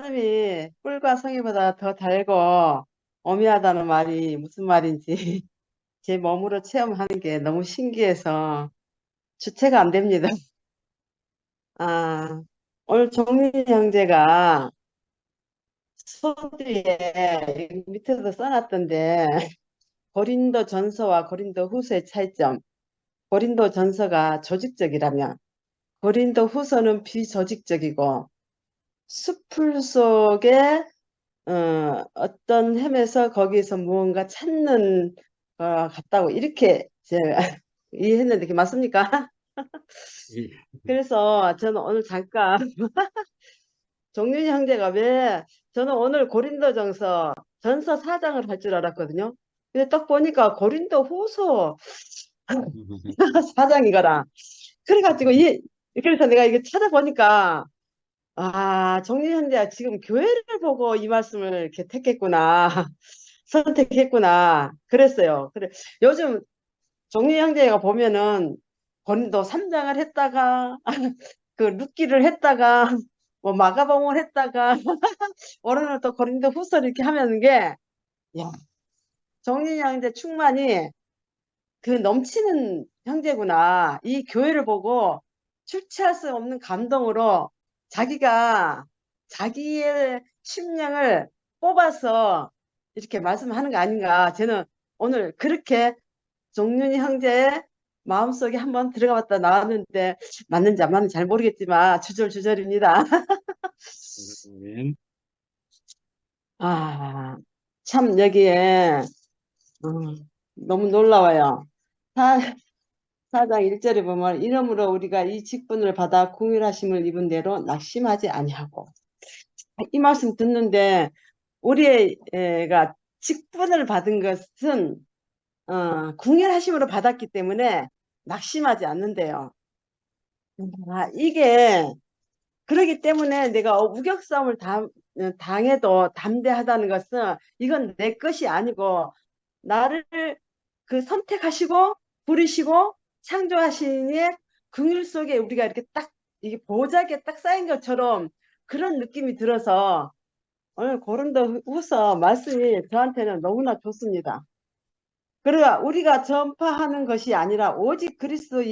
말씀이 꿀과 성의보다 더 달고 오묘하다는 말이 무슨 말인지 제 몸으로 체험하는 게 너무 신기해서 주체가 안 됩니다. 아, 오늘 종민 형제가 소리에 밑에도 써놨던데 고린도 전서와 고린도 후서의 차이점. 고린도 전서가 조직적이라면 고린도 후서는 비조직적이고 숲을 속에 어떤 헤매서 거기서 무언가 찾는 같다고 이렇게 제가 이해했는데 그게 맞습니까? 예. 그래서 저는 오늘 잠깐 종윤이 형제가 왜 저는 오늘 고린도전서 전서 4장을 할 줄 알았거든요. 근데 딱 보니까 고린도 후서 4장이거라. 그래가지고 그래서 내가 이게 찾아보니까 종윤이 형제가 지금 교회를 보고 이 말씀을 이렇게 택했구나. 선택했구나. 그랬어요. 그래. 요즘 종리 형제가 보면은 고린도 3장을 했다가 그 룻기를 했다가 뭐 마가복음을 했다가 오늘은 또 고린도 후서를 이렇게 하면 게 야, 종리 형제 충만이 그 넘치는 형제구나. 이 교회를 보고 출처할 수 없는 감동으로 자기가 자기의 심령을 뽑아서 이렇게 말씀하는 거 아닌가. 저는 오늘 그렇게 종윤이 형제의 마음속에 한번 들어가 봤다 나왔는데 맞는지 안 맞는지 잘 모르겠지만 주절주절입니다. 아멘. 아, 참 여기에 너무 놀라워요. 사, 사장 1절에 보면 이러므로 우리가 이 직분을 받아 궁휼하심을 입은 대로 낙심하지 아니하고 이 말씀 듣는데 우리가 직분을 받은 것은 궁휼하심으로 받았기 때문에 낙심하지 않는데요. 이게 그러기 때문에 내가 우격싸움을 당해도 담대하다는 것은 이건 내 것이 아니고 나를 그 선택하시고 부르시고 창조하시니 긍휼 속에 우리가 이렇게 딱 이게 보자기에 딱 쌓인 것처럼 그런 느낌이 들어서 오늘 고린도후서 말씀이 저한테는 너무나 좋습니다. 그러니까 우리가 전파하는 것이 아니라 오직 그리스도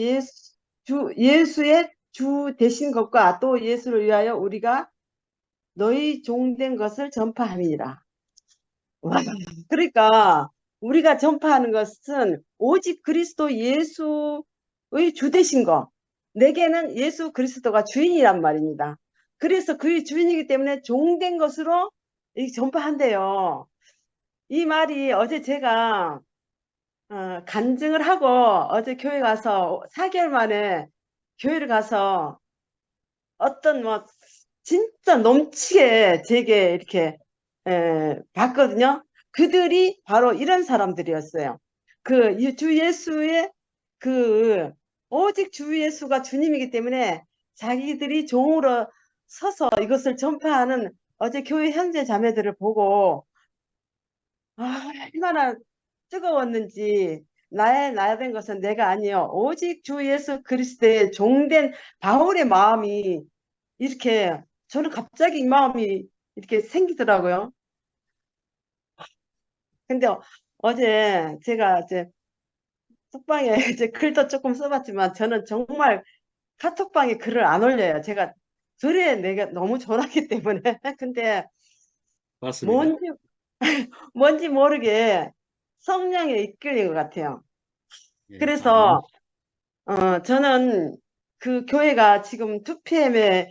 예수의 주 되신 것과 또 예수를 위하여 우리가 너희 종된 것을 전파함이니라. 와, 그러니까 우리가 전파하는 것은 오직 그리스도 예수의 주 되신 것. 내게는 예수 그리스도가 주인이란 말입니다. 그래서 그의 주인이기 때문에 종된 것으로 전파한대요. 이 말이 어제 제가 간증을 하고 어제 교회 가서 4개월 만에 교회를 가서 어떤 뭐 진짜 넘치게 제게 이렇게 봤거든요. 그들이 바로 이런 사람들이었어요. 그 주 예수의 그 오직 주 예수가 주님이기 때문에 자기들이 종으로 서서 이것을 전파하는 어제 교회 형제 자매들을 보고 얼마나 뜨거웠는지 나야 된 것은 내가 아니요 오직 주 예수 그리스도의 종된 바울의 마음이 이렇게 저는 갑자기 이 마음이 이렇게 생기더라고요. 근데 어제 제가 이제 톡방에 이제 글도 조금 써봤지만 저는 정말 카톡방에 글을 안 올려요. 제가 글에 내가 너무 졸았기 때문에. 근데 맞습니다. 뭔지 뭔지 모르게 성령에 이끌린 것 같아요. 예, 아멘. 그래서 저는 그 교회가 지금 2PM에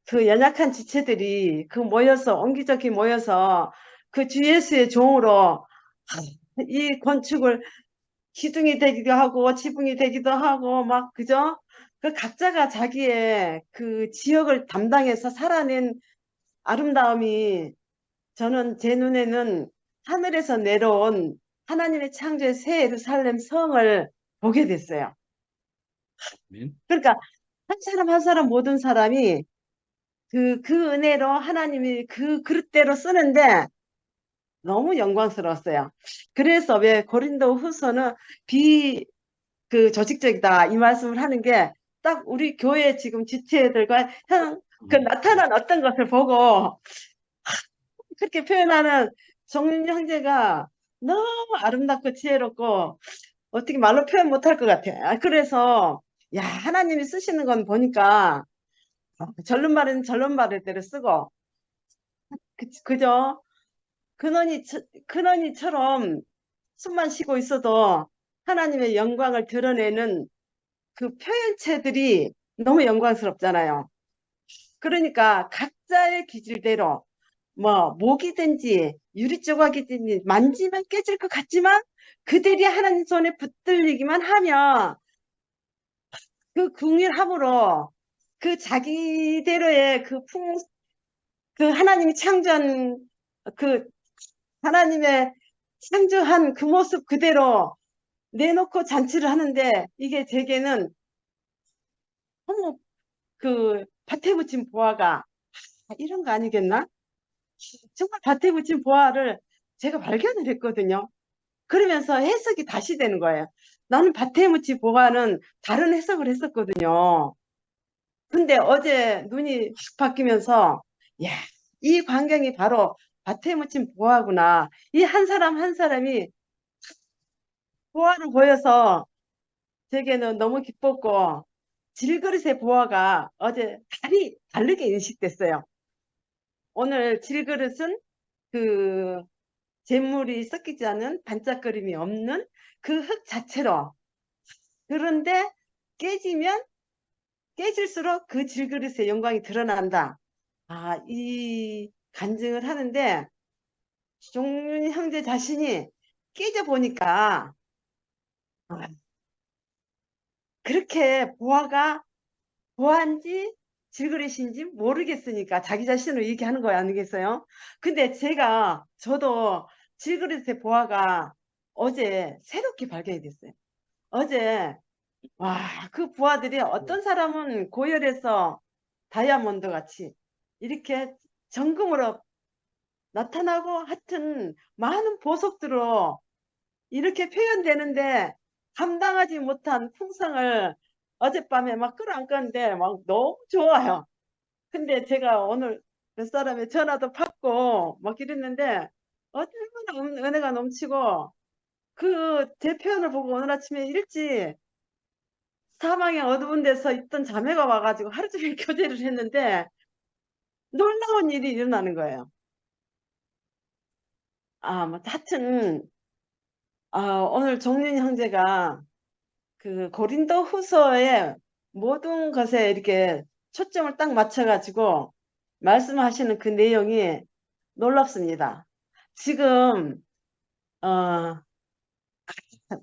그 연약한 지체들이 그 모여서 옹기종기 모여서 그 주 예수의 종으로 이 건축을 기둥이 되기도 하고 지붕이 되기도 하고 막 그죠? 그 각자가 자기의 그 지역을 담당해서 살아낸 아름다움이 저는 제 눈에는 하늘에서 내려온 하나님의 창조의 새 예루살렘 성을 보게 됐어요. 아멘. 그러니까 한 사람 한 사람 모든 사람이 그 은혜로 하나님이 그 그릇대로 쓰는데 너무 영광스러웠어요. 그래서 왜 고린도 후서는 그 조직적이다 이 말씀을 하는 게 딱 우리 교회 지금 지체들과 그 예, 예. 나타난 어떤 것을 보고 그렇게 표현하는 정윤 형제가 너무 아름답고 지혜롭고 어떻게 말로 표현 못할 것 같아. 그래서 야, 하나님이 쓰시는 건 보니까 절른 말은 절른 말대로 쓰고 그죠? 근원이처럼 숨만 쉬고 있어도 하나님의 영광을 드러내는 그 표현체들이 너무 영광스럽잖아요. 그러니까 각자의 기질대로 뭐 목이든지 유리 조각이든지 만지면 깨질 것 같지만 그들이 하나님 손에 붙들리기만 하면 그 궁일함으로 그 자기대로의 그 하나님이 창조한 그 하나님의 창조한 그 모습 그대로 내놓고 잔치를 하는데 이게 제게는 어머 그 밭에 묻힌 보화가 이런 거 아니겠나? 정말 밭에 묻힌 보화를 제가 발견을 했거든요. 그러면서 해석이 다시 되는 거예요. 나는 밭에 묻힌 보화는 다른 해석을 했었거든요. 근데 어제 눈이 확 바뀌면서 야, 이 광경이 바로 밭에 묻힌 보화구나. 이 한 사람 한 사람이 보화를 보여서 제게는 너무 기뻤고 질그릇의 보화가 어제 다르게 인식됐어요. 오늘 질그릇은 그 재물이 섞이지 않은 반짝거림이 없는 그 흙 자체로 그런데 깨지면 깨질수록 그 질그릇의 영광이 드러난다. 아, 이 간증을 하는데 종윤 형제 자신이 깨져 보니까 아, 그렇게 보아인지 질그릇인지 모르겠으니까 자기 자신을 얘기하는 거 아니겠어요? 근데 저도 질그릇의 보아가 어제 새롭게 발견이 됐어요. 어제 와, 그 부하들이 어떤 사람은 고열해서 다이아몬드 같이 이렇게 정금으로 나타나고 하여튼 많은 보석들로 이렇게 표현되는데 감당하지 못한 풍성을 어젯밤에 막 끌어안았는데 막 너무 좋아요. 근데 제가 오늘 몇 사람의 전화도 받고 막 이랬는데 얼마나 은혜가 넘치고 그 제 표현을 보고 오늘 아침에 일찍 사방에 어두운 데서 있던 자매가 와가지고 하루 종일 교제를 했는데 놀라운 일이 일어나는 거예요. 뭐 하여튼 오늘 종윤 형제가 그 고린도 후서의 모든 것에 이렇게 초점을 딱 맞춰가지고 말씀하시는 그 내용이 놀랍습니다. 지금 어,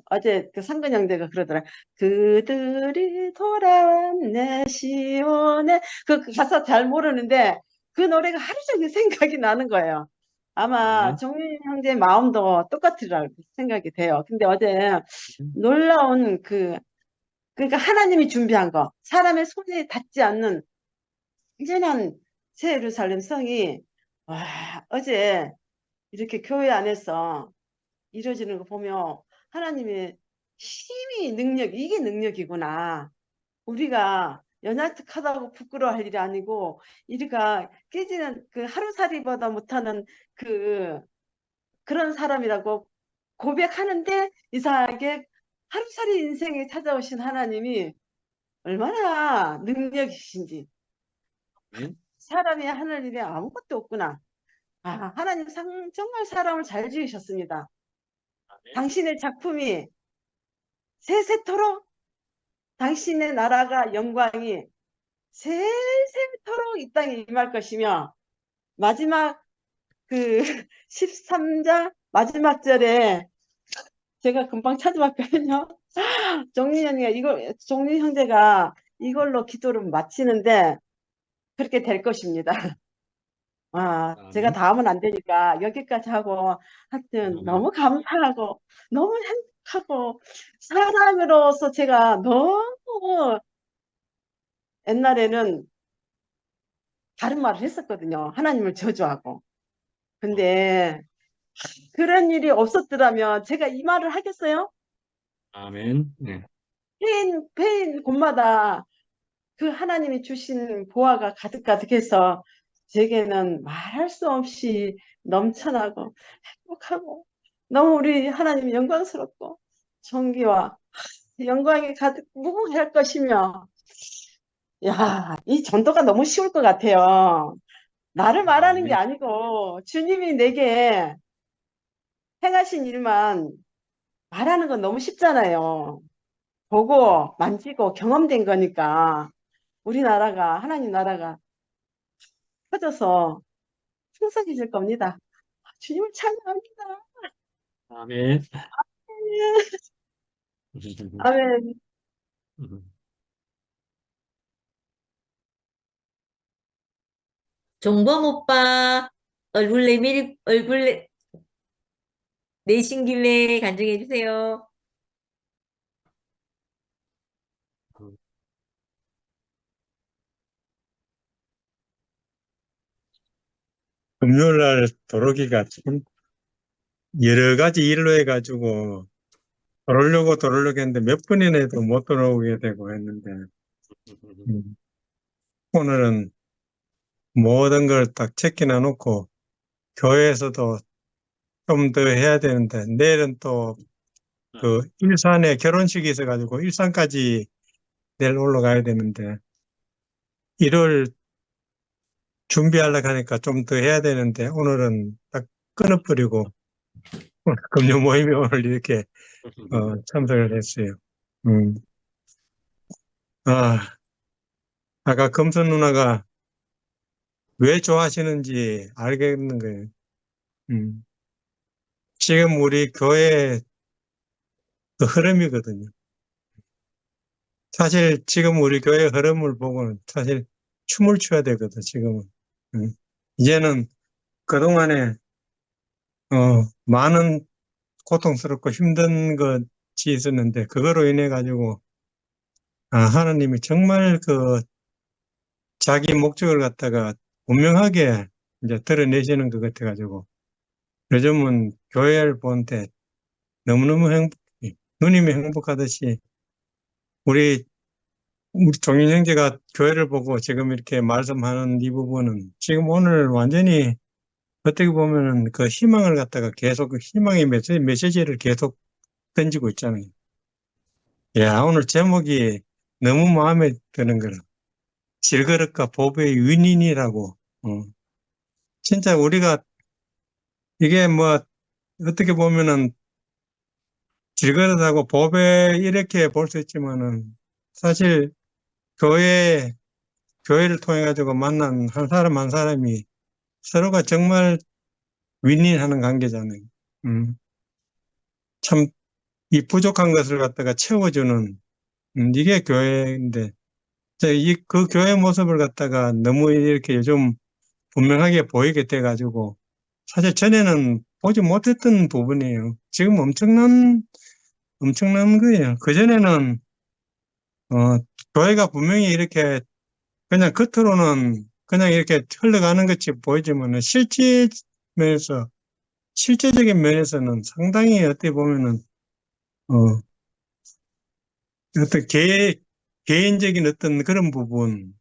어제 그 상근 형제가 그러더라. 그들이 돌아왔네 시온에 그 가사 잘 모르는데 그 노래가 하루 종일 생각이 나는 거예요. 아마 아멘. 정민 형제 마음도 똑같으라고 생각이 돼요. 근데 어제 놀라운 그러니까 하나님이 준비한 거 사람의 손에 닿지 않는 완전한 새 예루살렘 성이 와 어제 이렇게 교회 안에서 이루어지는 거 보면 하나님의 힘이 능력, 이게 능력이구나. 우리가 연약하다고 부끄러워할 일이 아니고, 우리가 깨지는 그 하루살이보다 못하는 그, 그런 사람이라고 고백하는데 이상하게 하루살이 인생에 찾아오신 하나님이 얼마나 능력이신지. 아멘. 사람이 하늘 일에 아무것도 없구나. 하나님 정말 사람을 잘 지으셨습니다. 아멘. 당신의 작품이 세세토록 당신의 나라가 영광이 세세토록 이 땅에 임할 것이며 마지막 그 13장 마지막 절에 제가 금방 찾아봤거든요. 종민 형제가 이걸로 기도를 마치는데 그렇게 될 것입니다. 제가 아멘. 다음은 안 되니까 여기까지 하고 하여튼 아멘. 너무 감사하고 너무 행복하고 사람으로서 제가 너무 옛날에는 다른 말을 했었거든요. 하나님을 저주하고. 근데 그런 일이 없었더라면 제가 이 말을 하겠어요? 아멘. 네. 페인 곳마다 그 하나님이 주신 보화가 가득가득해서 제게는 말할 수 없이 넘쳐나고 행복하고 너무 우리 하나님 영광스럽고 존귀와 영광이 가득 무궁할 것이며 야, 이 전도가 너무 쉬울 것 같아요. 나를 말하는 게 아멘. 아니고 주님이 내게 행하신 일만 말하는 건 너무 쉽잖아요. 네. 보고 만지고 경험된 거니까 우리나라가 하나님 나라가 커져서 풍성해질 겁니다. 주님을 찬양합니다. 아멘. 아멘. 종범 오빠 얼굴 내신 김에 간증해 주세요. 금요일 날 도로기가 참 여러 가지 일로 해가지고 돌으려고 했는데 몇 번이나 해도 못 돌아오게 되고 했는데 음, 오늘은 모든 걸 딱 체크해 놓고 교회에서도 좀 더 해야 되는데 내일은 또 그 일산에 결혼식이 있어가지고 일산까지 내일 올라가야 되는데 일을 준비하려고 하니까 좀 더 해야 되는데 오늘은 딱 끊어버리고 오늘 금요 모임에 오늘 이렇게 참석을 했어요. 음. 아, 아까 금선 누나가 왜 좋아하시는지 알겠는 거예요. 음. 지금 우리 교회의 그 흐름이거든요. 사실 지금 우리 교회 흐름을 보고는 사실 춤을 춰야 되거든, 지금은. 음. 이제는 그동안에, 많은 고통스럽고 힘든 것이 있었는데, 그거로 인해 가지고, 하나님이 정말 그 자기 목적을 갖다가 분명하게 이제 드러내시는 것 같아가지고, 요즘은 교회를 보는데 너무너무 누님이 행복하듯이 우리 종인 형제가 교회를 보고 지금 이렇게 말씀하는 이 부분은 지금 오늘 완전히 어떻게 보면은 그 희망을 갖다가 계속 그 희망의 메시지를 계속 던지고 있잖아요. 야, 오늘 제목이 너무 마음에 드는 거라. 질그릇과 보배의 위인이라고. 진짜 우리가 이게 뭐 어떻게 보면은 질그릇하고 보배 이렇게 볼 수 있지만은 사실 교회 교회를 통해 가지고 만난 한 사람 한 사람이 서로가 정말 윈윈하는 관계잖아요. 음, 참 이 부족한 것을 갖다가 채워주는 이게 교회인데 그 교회 모습을 갖다가 너무 이렇게 요즘 분명하게 보이게 돼가지고 사실 전에는 보지 못했던 부분이에요. 지금 엄청난 거예요. 그전에는 교회가 분명히 이렇게 그냥 겉으로는 그냥 이렇게 흘러가는 것이 보이지만은 실제적인 면에서는 상당히 어떻게 보면은, 어, 어떤 개인적인 어떤 그런 부분,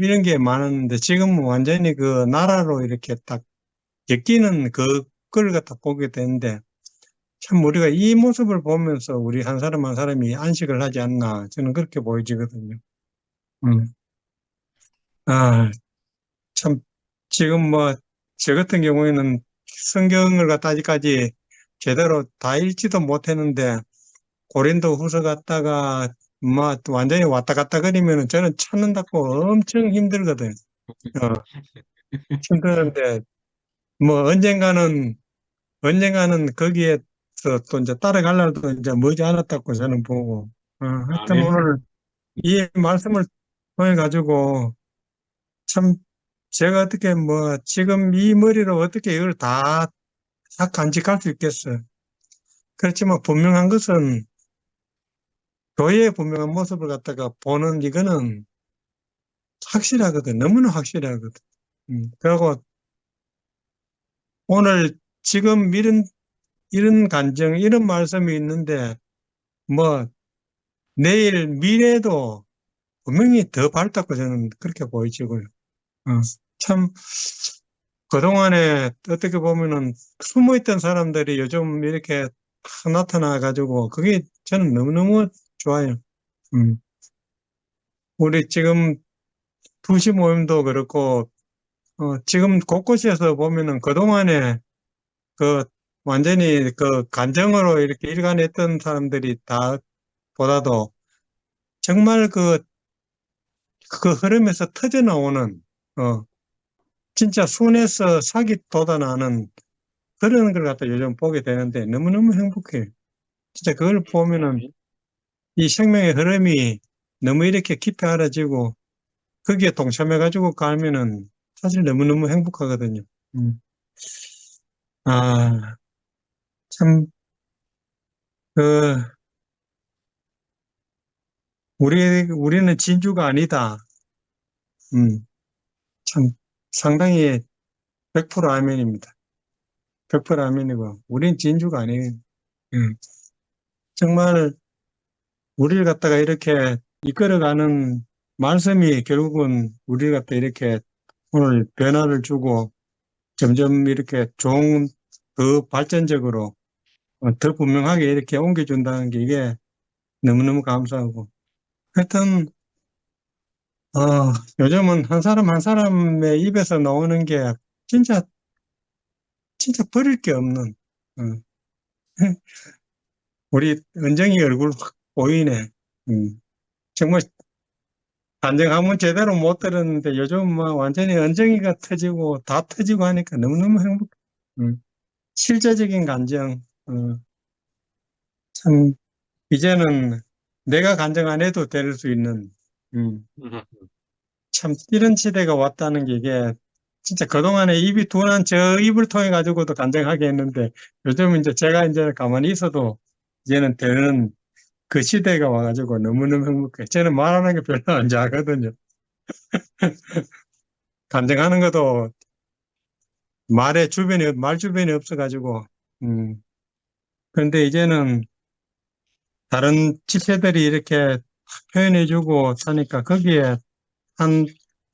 이런 게 많았는데 지금은 완전히 그 나라로 이렇게 딱 엮이는 그걸 갖다 보게 되는데 참 우리가 이 모습을 보면서 우리 한 사람 한 사람이 안식을 하지 않나 저는 그렇게 보여지거든요. 음. 아, 참, 지금 뭐, 저 같은 경우에는 성경을 갖다 아직까지 제대로 다 읽지도 못했는데, 고린도 후서 갔다가, 뭐, 완전히 왔다 갔다 거리면은 저는 찾는다고 엄청 힘들거든. 어, 힘드는데, 뭐, 언젠가는 거기에 또 이제 따라가려도 이제 머지 않았다고 저는 보고, 하여튼 아멘. 오늘 이 말씀을 통해가지고, 참 제가 어떻게 뭐 지금 이 머리로 어떻게 이걸 다 간직할 수 있겠어요. 그렇지만 분명한 것은 교회의 분명한 모습을 갖다가 보는 이거는 확실하거든. 너무나 확실하거든. 그리고 오늘 지금 이런 간증, 이런 말씀이 있는데 뭐 내일 미래도 분명히 더 밝다고 저는 그렇게 보여지고요. 어. 참, 그동안에 어떻게 보면은 숨어있던 사람들이 요즘 이렇게 탁 나타나가지고, 그게 저는 너무너무 좋아요. 음. 우리 지금 2시 모임도 그렇고, 지금 곳곳에서 보면은 그동안에 그 완전히 그 간정으로 이렇게 일관했던 사람들이 다 보다도 정말 그 흐름에서 터져 나오는, 어, 진짜 순에서 sak이 돋아나는 그런 걸 갖다 요즘 보게 되는데 너무너무 행복해요. 진짜 그걸 보면은 아멘. 이 생명의 흐름이 너무 이렇게 깊이 알아지고 거기에 동참해가지고 가면은 사실 너무너무 행복하거든요. 음. 아, 참, 그, 우리는 진주가 아니다. 참, 상당히 100% 아멘입니다. 100% 아멘이고, 우린 진주가 아니에요. 음. 정말 우리를 갖다가 이렇게 이끌어가는 말씀이 결국은 우리를 갖다 이렇게 오늘 변화를 주고 점점 이렇게 좋은, 더 발전적으로, 더 분명하게 이렇게 옮겨준다는 게 이게 너무너무 감사하고. 하여튼, 요즘은 한 사람 한 사람의 입에서 나오는 게 진짜, 진짜 버릴 게 없는, 어, 우리 은정이 얼굴 확 보이네. 정말 단정 한번 제대로 못 들었는데 요즘 뭐 완전히 은정이가 터지고 다 터지고 하니까 너무너무 행복해. 실제적인 감정, 참, 이제는 내가 간증 안 해도 될 수 있는, 음, 참, 이런 시대가 왔다는 게 이게 진짜 그동안에 입이 둔한 저 입을 통해 가지고도 간증하게 했는데 요즘 이제 제가 이제 가만히 있어도 이제는 되는 그 시대가 와가지고 너무너무 행복해. 저는 말하는 게 별로 안 잘하거든요. 간증하는 것도 말 주변이 없어가지고, 그런데 이제는 다른 지체들이 이렇게 표현해주고 하니까 거기에 한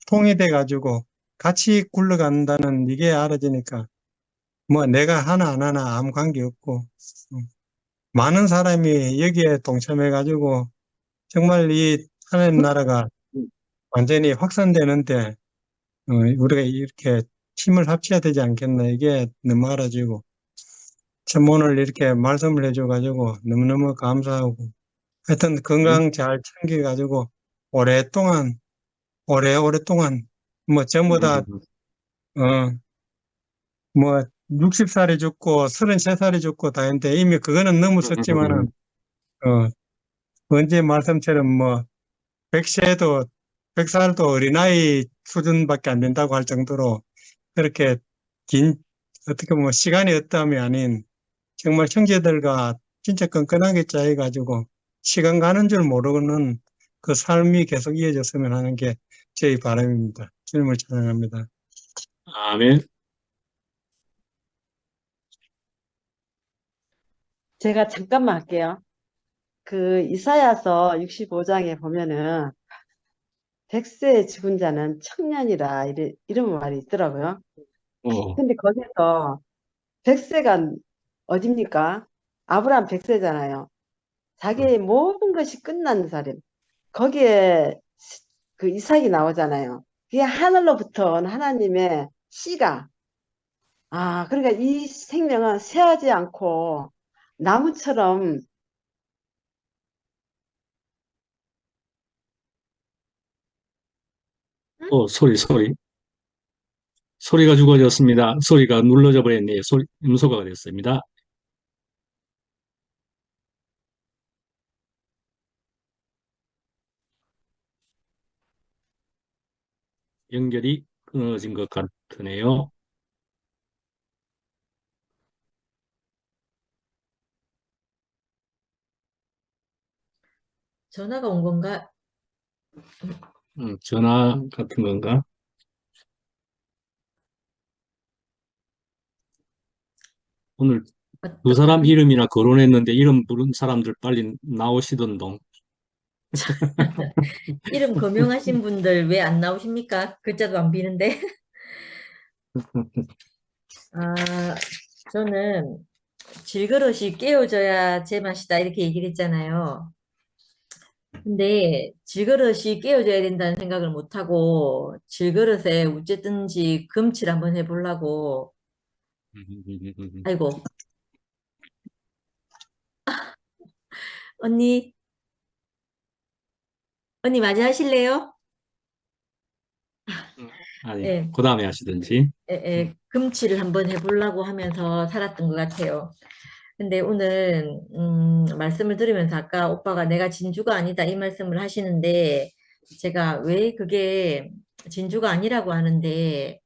통이 돼가지고 같이 굴러간다는 이게 알아지니까 뭐 내가 하나 안 하나 아무 관계 없고 많은 사람이 여기에 동참해가지고 정말 이 하나님 나라가 완전히 확산되는데 우리가 이렇게 힘을 합쳐야 되지 않겠나 이게 너무 알아지고 참 오늘 이렇게 말씀을 해줘가지고 너무너무 감사하고 하여튼 아멘. 건강 잘 챙겨가지고 오랫동안 오래오랫동안 뭐 전부 다 어, 뭐 60살이 죽고 33살이 죽고 다 했는데 이미 그거는 넘어섰지만은 어, 언제 말씀처럼 뭐 100세도 100살도 어린아이 수준밖에 안 된다고 할 정도로 그렇게 긴 어떻게 보면 시간이 없다함이 아닌 정말 형제들과 진짜 끈끈하게 짜여가지고 시간 가는 줄 모르는 그 삶이 계속 이어졌으면 하는 게 저희 바람입니다. 주님을 찬양합니다. 아멘. 제가 잠깐만 할게요. 그 이사야서 65장에 보면은 100세 죽은 자는 청년이라 이런 말이 있더라고요. 어, 근데 거기서 100세가 어딥니까? 아브라함 100세잖아요. 자기의 모든 것이 끝난 사람. 거기에 그 이삭이 나오잖아요. 그게 하늘로부터 온 하나님의 씨가. 그러니까 이 생명은 쇠하지 않고 나무처럼 소리. 소리가 죽어졌습니다. 소리가 눌러져 버렸네요. 음소거가 됐습니다. 연결이 끊어진 것 같으네요. 전화가 온 건가? 전화 같은 건가? 오늘 두 어떤, 사람 이름이나 거론했는데 이름 부른 사람들 빨리 나오시던동. 이름 거명하신 분들 왜 안 나오십니까? 글자도 안 비는데. 아, 저는 질그릇이 깨어져야 제맛이다 이렇게 얘기를 했잖아요. 근데 질그릇이 깨어져야 된다는 생각을 못하고 질그릇에 어쨌든지 금칠 한번 해보려고. 아이고, 언니, 언니 맞이하실래요? 아니, 예, 그 다음에 하시든지. 금칠을 한번 해보려고 하면서 살았던 것 같아요. 근데 오늘 말씀을 들으면서 아까 오빠가 내가 진주가 아니다 이 말씀을 하시는데 제가 왜 그게 진주가 아니라고 하는데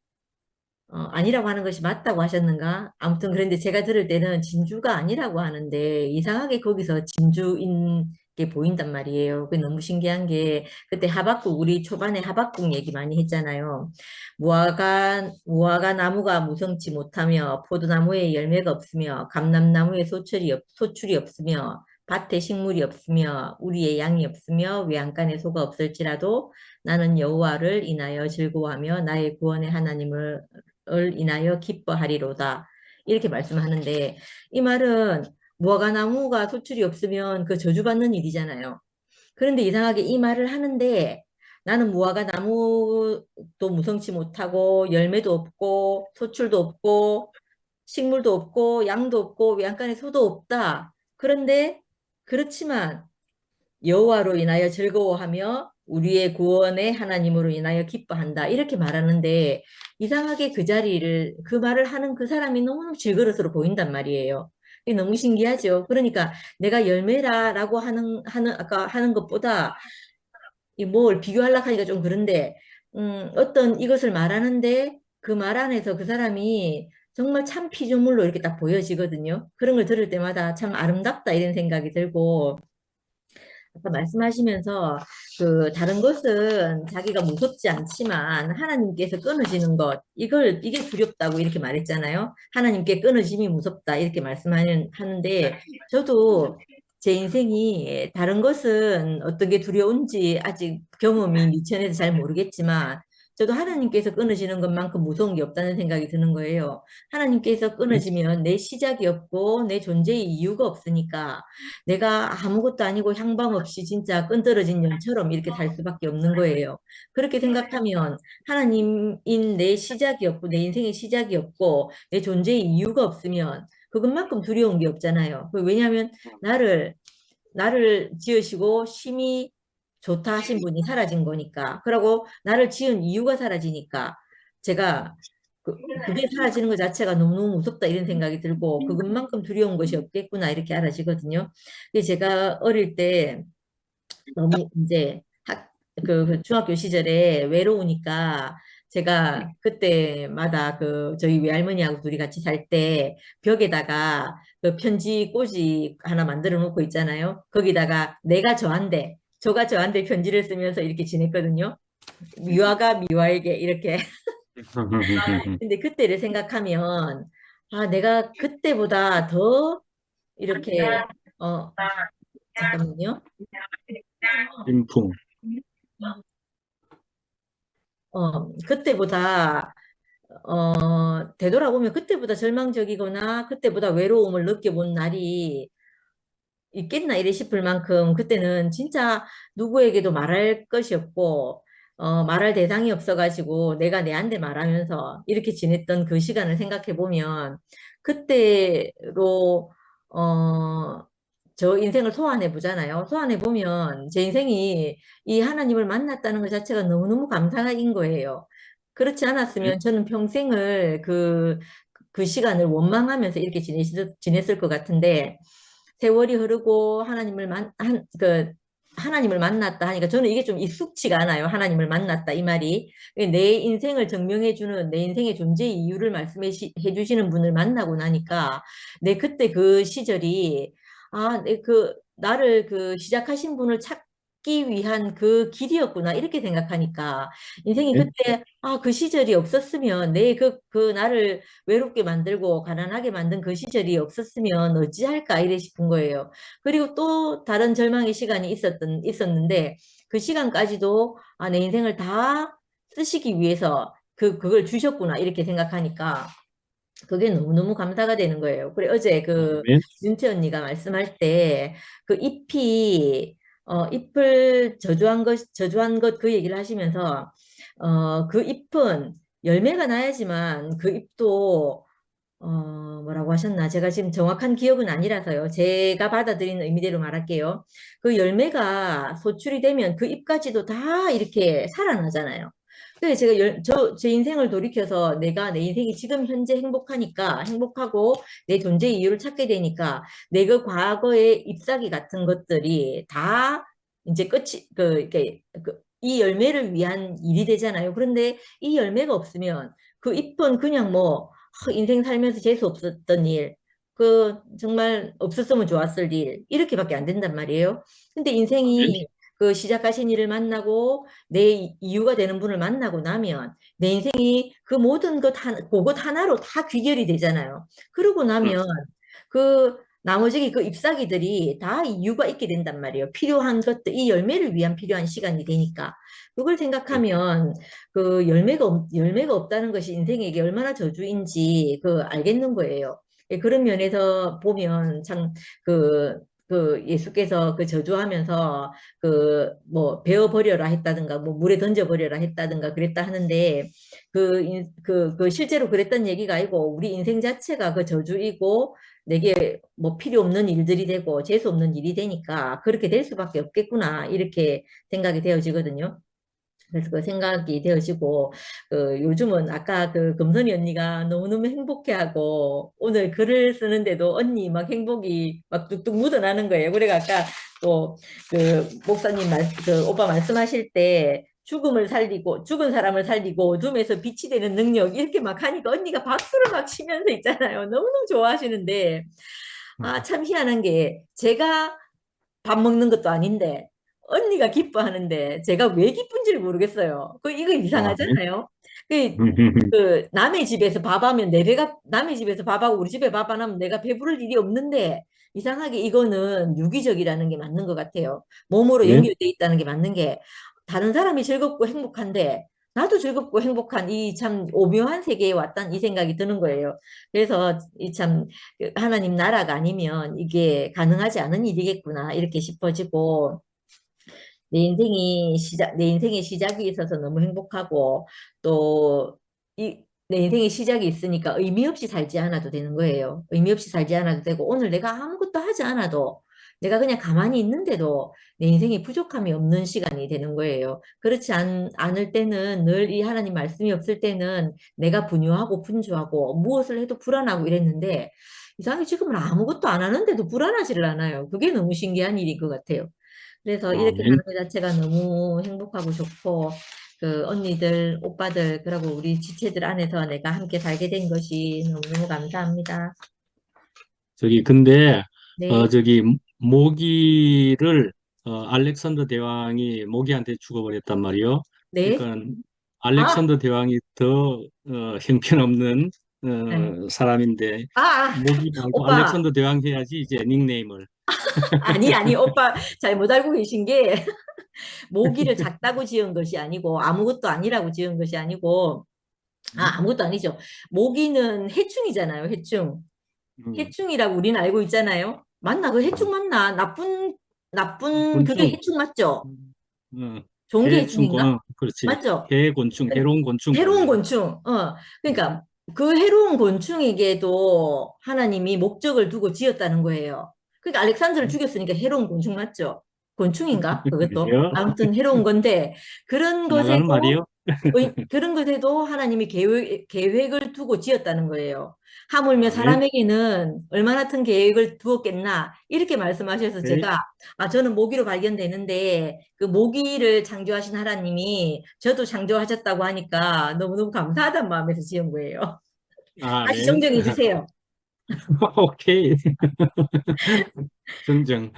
아니라고 하는 것이 맞다고 하셨는가? 아무튼 그런데 제가 들을 때는 진주가 아니라고 하는데 이상하게 거기서 진주인 게 보인단 말이에요. 그게 너무 신기한 게 그때 하박국 우리 초반에 하박국 얘기 많이 했잖아요. 무화과 나무가 무성치 못하며 포도나무에 열매가 없으며 감람나무에 소출이 없으며 밭에 식물이 없으며 우리의 양이 없으며 외양간에 소가 없을지라도 나는 여호와를 인하여 즐거워하며 나의 구원의 하나님을 인하여 기뻐하리로다. 이렇게 말씀하는데 이 말은 무화과 나무가 소출이 없으면 그 저주받는 일이잖아요. 그런데 이상하게 이 말을 하는데 나는 무화과 나무도 무성치 못하고 열매도 없고 소출도 없고 식물도 없고 양도 없고 외양간에 소도 없다. 그런데 그렇지만 여호와로 인하여 즐거워하며 우리의 구원의 하나님으로 인하여 기뻐한다. 이렇게 말하는데 이상하게 그 말을 하는 그 사람이 너무 질그릇으로 보인단 말이에요. 이게 너무 신기하죠. 그러니까 내가 열매라라고 아까 하는 것보다 이 뭘 비교하려고 하니까 좀 그런데 어떤 이것을 말하는데 그 말 안에서 그 사람이 정말 참 피조물로 이렇게 딱 보여지거든요. 그런 걸 들을 때마다 참 아름답다 이런 생각이 들고 아까 말씀하시면서 그 다른 것은 자기가 무섭지 않지만 하나님께서 끊어지는 것 이게 두렵다고 이렇게 말했잖아요. 하나님께 끊어짐이 무섭다 이렇게 하는데 저도 제 인생이 다른 것은 어떤 게 두려운지 아직 경험이 미천해서 잘 모르겠지만 저도 하나님께서 끊어지는 것만큼 무서운 게 없다는 생각이 드는 거예요. 하나님께서 끊어지면 내 시작이 없고 내 존재의 이유가 없으니까 내가 아무것도 아니고 향방 없이 진짜 끈떨어진 연처럼 이렇게 살 수밖에 없는 거예요. 그렇게 생각하면 하나님인 내 시작이 없고 내 인생의 시작이 없고 내 존재의 이유가 없으면 그것만큼 두려운 게 없잖아요. 왜냐하면 나를 지으시고 심히 좋다 하신 분이 사라진 거니까. 그리고 나를 지은 이유가 사라지니까 제가 그게 사라지는 것 자체가 너무너무 무섭다 이런 생각이 들고 그것만큼 두려운 것이 없겠구나 이렇게 알아지거든요. 근데 제가 어릴 때 너무 이제 그 중학교 시절에 외로우니까 제가 그때마다 저희 외할머니하고 둘이 같이 살 때 벽에다가 그 편지 꽂이 하나 만들어 놓고 있잖아요. 거기다가 저가 저한테 편지를 쓰면서 이렇게 지냈거든요. 미화가 미화에게 이렇게. 근데 그때를 생각하면 아 내가 그때보다 더 이렇게 잠깐만요. 인풍. 그때보다 되돌아보면 그때보다 절망적이거나 그때보다 외로움을 느껴본 날이 있겠나 이래 싶을 만큼 그때는 진짜 누구에게도 말할 것이 없고 말할 대상이 없어가지고 내가 내한테 말하면서 이렇게 지냈던 그 시간을 생각해 보면 그때로 저 인생을 소환해 보잖아요. 소환해 보면 제 인생이 이 하나님을 만났다는 것 자체가 너무너무 감사인 거예요. 그렇지 않았으면 저는 평생을 그 시간을 원망하면서 이렇게 지냈을 것 같은데 세월이 흐르고 하나님을 만났다 하니까 저는 이게 좀 익숙치가 않아요. 하나님을 만났다 이 말이 내 인생을 증명해주는 내 인생의 존재의 이유를 말씀해 주시는 분을 만나고 나니까 내 그때 그 시절이 나를 시작하신 분을 찾기 위한 그 길이었구나 이렇게 생각하니까 인생이 네? 그때 그 시절이 없었으면 나를 외롭게 만들고 가난하게 만든 그 시절이 없었으면 어찌할까 이래 싶은 거예요. 그리고 또 다른 절망의 시간이 있었는데 그 시간까지도 내 인생을 다 쓰시기 위해서 그걸 주셨구나 이렇게 생각하니까 그게 너무너무 감사가 되는 거예요. 그래 어제 그 아멘. 윤채 언니가 말씀할 때 그 잎이 잎을 저주한 것 그 얘기를 하시면서 그 잎은 열매가 나야지만 그 잎도 뭐라고 하셨나? 제가 지금 정확한 기억은 아니라서요. 제가 받아들이는 의미대로 말할게요. 그 열매가 소출이 되면 그 잎까지도 다 이렇게 살아나잖아요. 그래서 제가 제 인생을 돌이켜서 내가 내 인생이 지금 현재 행복하니까, 행복하고 내 존재의 이유를 찾게 되니까, 내 그 과거의 잎사귀 같은 것들이 다 이제 끝이, 이 열매를 위한 일이 되잖아요. 그런데 이 열매가 없으면 그 잎은 그냥 뭐, 인생 살면서 재수 없었던 일, 정말 없었으면 좋았을 일, 이렇게밖에 안 된단 말이에요. 근데 아멘. 인생이 그 시작하신 일을 만나고 내 이유가 되는 분을 만나고 나면 내 인생이 그 모든 그것 하나로 다 귀결이 되잖아요. 그러고 나면 그 나머지 그 잎사귀들이 다 이유가 있게 된단 말이에요. 필요한 것들, 이 열매를 위한 필요한 시간이 되니까. 그걸 생각하면 열매가 없다는 것이 인생에게 얼마나 저주인지 알겠는 거예요. 예, 그런 면에서 보면 참 예수께서 저주하면서 뭐 베어버려라 했다든가 뭐 물에 던져버려라 했다든가 그랬다 하는데 실제로 그랬던 얘기가 아니고 우리 인생 자체가 그 저주이고 내게 뭐 필요 없는 일들이 되고 재수 없는 일이 되니까 그렇게 될 수밖에 없겠구나 이렇게 생각이 되어지거든요. 그래서 그 생각이 되어지고 요즘은 아까 금선이 언니가 너무너무 행복해하고 오늘 글을 쓰는데도 언니 막 행복이 막 뚝뚝 묻어나는 거예요. 그래가 아까 또 목사님 오빠 말씀하실 때 죽음을 살리고 죽은 사람을 살리고 어둠에서 빛이 되는 능력 이렇게 막 하니까 언니가 박수를 막 치면서 있잖아요. 너무너무 좋아하시는데 참 희한한 게 제가 밥 먹는 것도 아닌데 언니가 기뻐하는데 제가 왜 기쁜지를 모르겠어요. 이거 아멘. 이상하잖아요. 남의 집에서 밥하면 남의 집에서 밥하고 우리 집에 밥 안 하면 내가 배부를 일이 없는데 이상하게 이거는 유기적이라는 게 맞는 것 같아요. 몸으로 아멘. 연결돼 있다는 게 맞는 게 다른 사람이 즐겁고 행복한데 나도 즐겁고 행복한 이 참 오묘한 세계에 왔다는 이 생각이 드는 거예요. 그래서 참 하나님 나라가 아니면 이게 가능하지 않은 일이겠구나 이렇게 싶어지고 내 인생의 시작이 있어서 너무 행복하고 또 내 인생의 시작이 있으니까 의미 없이 살지 않아도 되는 거예요. 의미 없이 살지 않아도 되고 오늘 내가 아무것도 하지 않아도 내가 그냥 가만히 있는데도 내 인생에 부족함이 없는 시간이 되는 거예요. 그렇지 않을 때는 늘 이 하나님 말씀이 없을 때는 내가 분유하고 분주하고 무엇을 해도 불안하고 이랬는데 이상하게 지금은 아무것도 안 하는데도 불안하지를 않아요. 그게 너무 신기한 일인 것 같아요. 그래서 이렇게 사는 아멘. 것 자체가 너무 행복하고 좋고 언니들, 오빠들, 그리고 우리 지체들 안에서 내가 함께 살게 된 것이 너무너무 감사합니다. 근데, 네, 모기를, 알렉산더 대왕이 모기한테 죽어버렸단 말이요. 네. 그러니까, 아, 알렉산더 대왕이 더, 형편없는, 네. 사람인데, 아, 모기 말고 오빠. 알렉산더 대왕 해야지, 이제 닉네임을. 아니, 오빠 잘못 알고 계신 게 모기를 작다고 지은 것이 아니고 아무것도 아니라고 지은 것이 아니고 아무것도 아니죠. 모기는 해충이잖아요, 해충. 음, 해충이라고 우리는 알고 있잖아요. 맞나? 그 해충 음, 맞나? 나쁜 그게 곤충, 해충 맞죠? 음, 좋은 게 해충권, 해충인가? 그렇지. 맞죠? 해곤충, 해로운 곤충 해로운 말이요. 곤충. 음, 그러니까 그 해로운 곤충에게도 하나님이 목적을 두고 지었다는 거예요. 그러니까 알렉산더를 죽였으니까 해로운 곤충 맞죠? 곤충인가? 그것도. 그래요? 아무튼 해로운 건데 그런 지나가는 것에도 말이요? 그런 것에도 하나님이 계획을 두고 지었다는 거예요. 하물며 아멘. 사람에게는 얼마나 큰 계획을 두었겠나 이렇게 말씀하셔서 네. 제가 저는 모기로 발견되는데 그 모기를 창조하신 하나님이 저도 창조하셨다고 하니까 너무너무 감사하다는 마음에서 지은 거예요. 다시 아멘. 정정해 주세요. 오케이. 정정.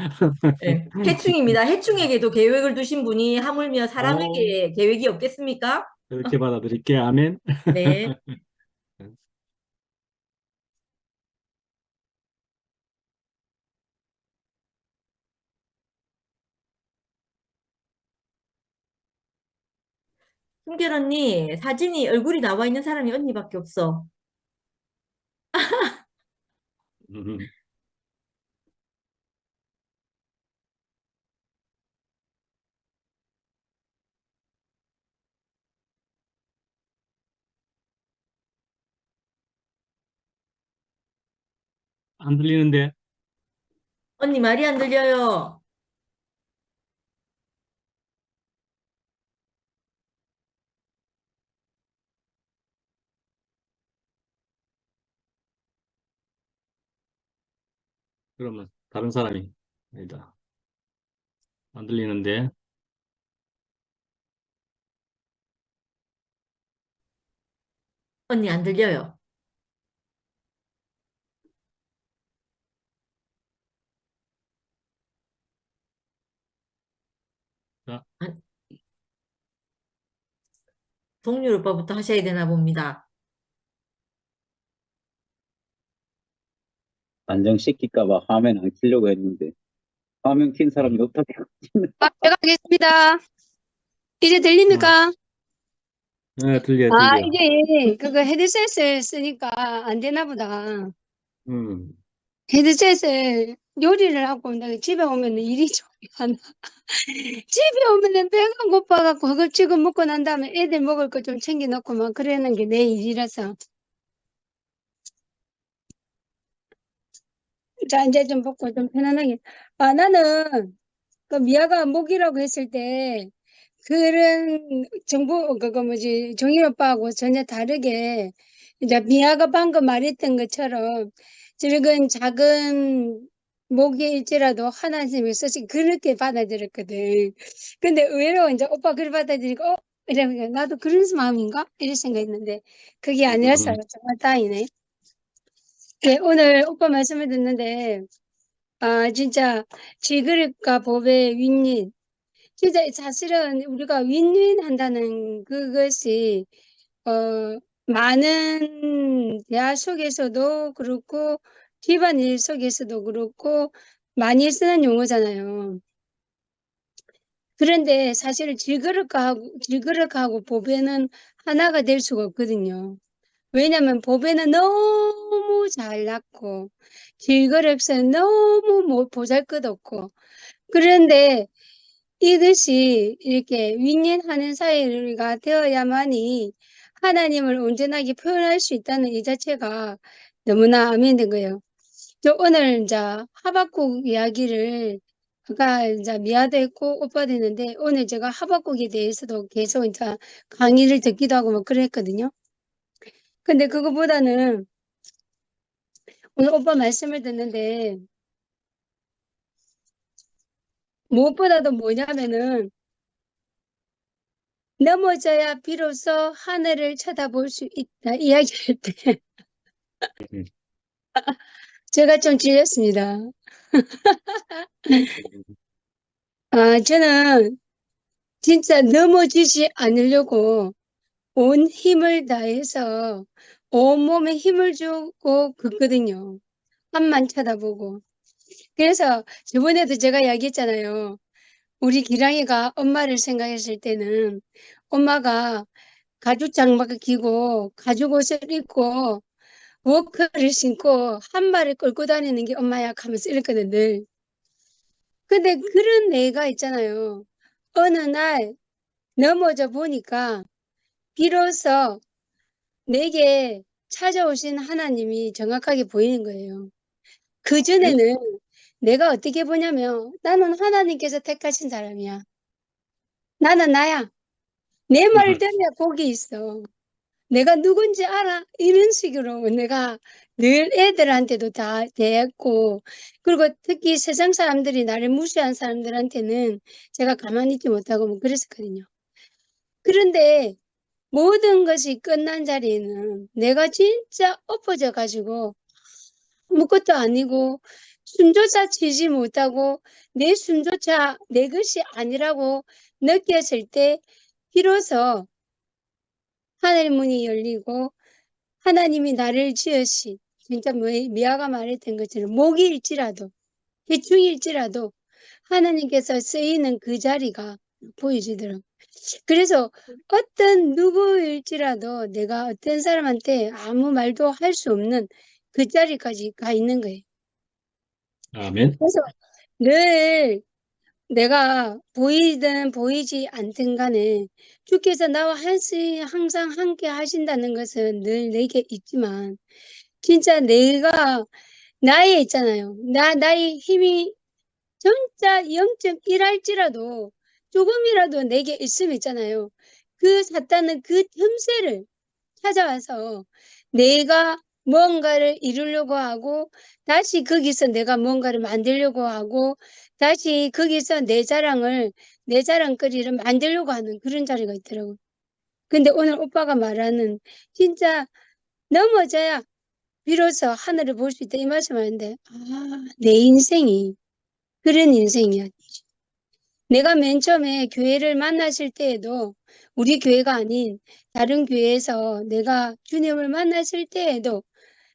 네. 해충입니다. 해충에게도 계획을 두신 분이 하물며 오, 사람에게 계획이 없겠습니까? 그렇게 받아들일게. 아멘. 네. 숨결 언니, 사진이 얼굴이 나와 있는 사람이 언니밖에 없어. 음, 안 들리는데? 언니 말이 안 들려요. 그러면 다른 사람이 아니다. 안 들리는데? 언니 안 들려요. 자, 아, 동률 오빠부터 하셔야 되나 봅니다. 안정시킬까 봐 화면 안 켜려고 했는데 화면 킨 사람이 없다고. 제가 하겠습니다. 이제 어, 들립니까? 들려. 이게 그거 헤드셋을 쓰니까 안 되나 보다. 음, 헤드셋을 요리를 하고 내가 집에 오면 일이 좀 많아. 집에 오면은 배가 고파갖고 그걸 지금 먹고 난 다음에 애들 먹을 거 좀 챙겨 놓고 막 그러는 게 내 일이라서. 자, 이제 좀 먹고 좀 편안하게. 나는 그 미아가 목이라고 했을 때 그런 정보 그거 뭐지 정일 오빠하고 전혀 다르게 이제 미아가 방금 말했던 것처럼 적은 작은 목일지라도 하나님의 소식 그렇게 받아들였거든. 근데 의외로 이제 오빠 그걸 받아들이고 이러니까 나도 그런 마음인가 이런 생각했는데 그게 아니라서 음, 정말 다행이네. 예, 오늘 오빠 말씀을 듣는데 진짜 질그릇과 법의 윈윈 진짜 사실은 우리가 윈윈한다는 그것이 많은 대화 속에서도 그렇고 집안일 속에서도 그렇고 많이 쓰는 용어잖아요. 그런데 사실 질그릇하고 보배는 하나가 될 수가 없거든요. 왜냐면 보배는 너무 잘났고 질그릇은 너무 보잘것없고 그런데 이것이 이렇게 윈윈하는 사이가 되어야만이 하나님을 온전하게 표현할 수 있다는 이 자체가 너무나 아멘된 거예요. 저 오늘 이제 하박국 이야기를 아까 이제 미아도 했고 오빠도 했는데 오늘 제가 하박국에 대해서도 계속 이제 강의를 듣기도 하고 뭐 그랬거든요. 근데 그거보다는 오늘 오빠 말씀을 듣는데 무엇보다도 뭐냐면은 넘어져야 비로소 하늘을 쳐다볼 수 있다 이야기할 때 음, 제가 좀 질렸습니다. 저는 진짜 넘어지지 않으려고 온 힘을 다해서 온몸에 힘을 주고 걷거든요. 앞만 쳐다보고. 그래서 저번에도 제가 이야기했잖아요. 우리 기랑이가 엄마를 생각했을 때는 엄마가 가죽 장막을 끼고 가죽 옷을 입고 워커를 신고 한 마를 끌고 다니는 게 엄마야 하면서 이랬거든 늘. 근데 그런 애가 있잖아요. 어느 날 넘어져 보니까 비로소 내게 찾아오신 하나님이 정확하게 보이는 거예요. 그전에는 내가 어떻게 보냐면 나는 하나님께서 택하신 사람이야. 나는 나야. 내 말 들어야 복이 있어. 내가 누군지 알아? 이런 식으로 내가 늘 애들한테도 다 대했고, 그리고 특히 세상 사람들이 나를 무시한 사람들한테는 제가 가만히 있지 못하고 뭐 그랬었거든요. 그런데 모든 것이 끝난 자리에는 내가 진짜 엎어져 가지고 아무것도 아니고 숨조차 치지 못하고 내 숨조차 내 것이 아니라고 느꼈을 때 비로소 하늘 문이 열리고 하나님이 나를 지으신 진짜 미아가 말했던 것처럼 목일지라도 해충일지라도 하나님께서 쓰이는 그 자리가 보여지더라고요. 그래서 어떤 누구일지라도 내가 어떤 사람한테 아무 말도 할 수 없는 그 자리까지 가 있는 거예요. 아멘. 그래서 늘 내가 보이든 보이지 않든 간에 주께서 나와 항상 함께 하신다는 것은 늘 내게 있지만 진짜 내가 나에 있잖아요. 나의 힘이 진짜 0.1할지라도 조금이라도 내게 있으면 있잖아요. 그 사탄은 그 틈새를 찾아와서 내가 뭔가를 이루려고 하고 다시 거기서 내가 뭔가를 만들려고 하고 다시 거기서 내 자랑거리를 만들려고 하는 그런 자리가 있더라고요. 근데 오늘 오빠가 말하는 진짜 넘어져야 비로소 하늘을 볼 수 있다 이 말씀하는데 내 인생이 그런 인생이야. 내가 맨 처음에 교회를 만났을 때에도 우리 교회가 아닌 다른 교회에서 내가 주님을 만났을 때에도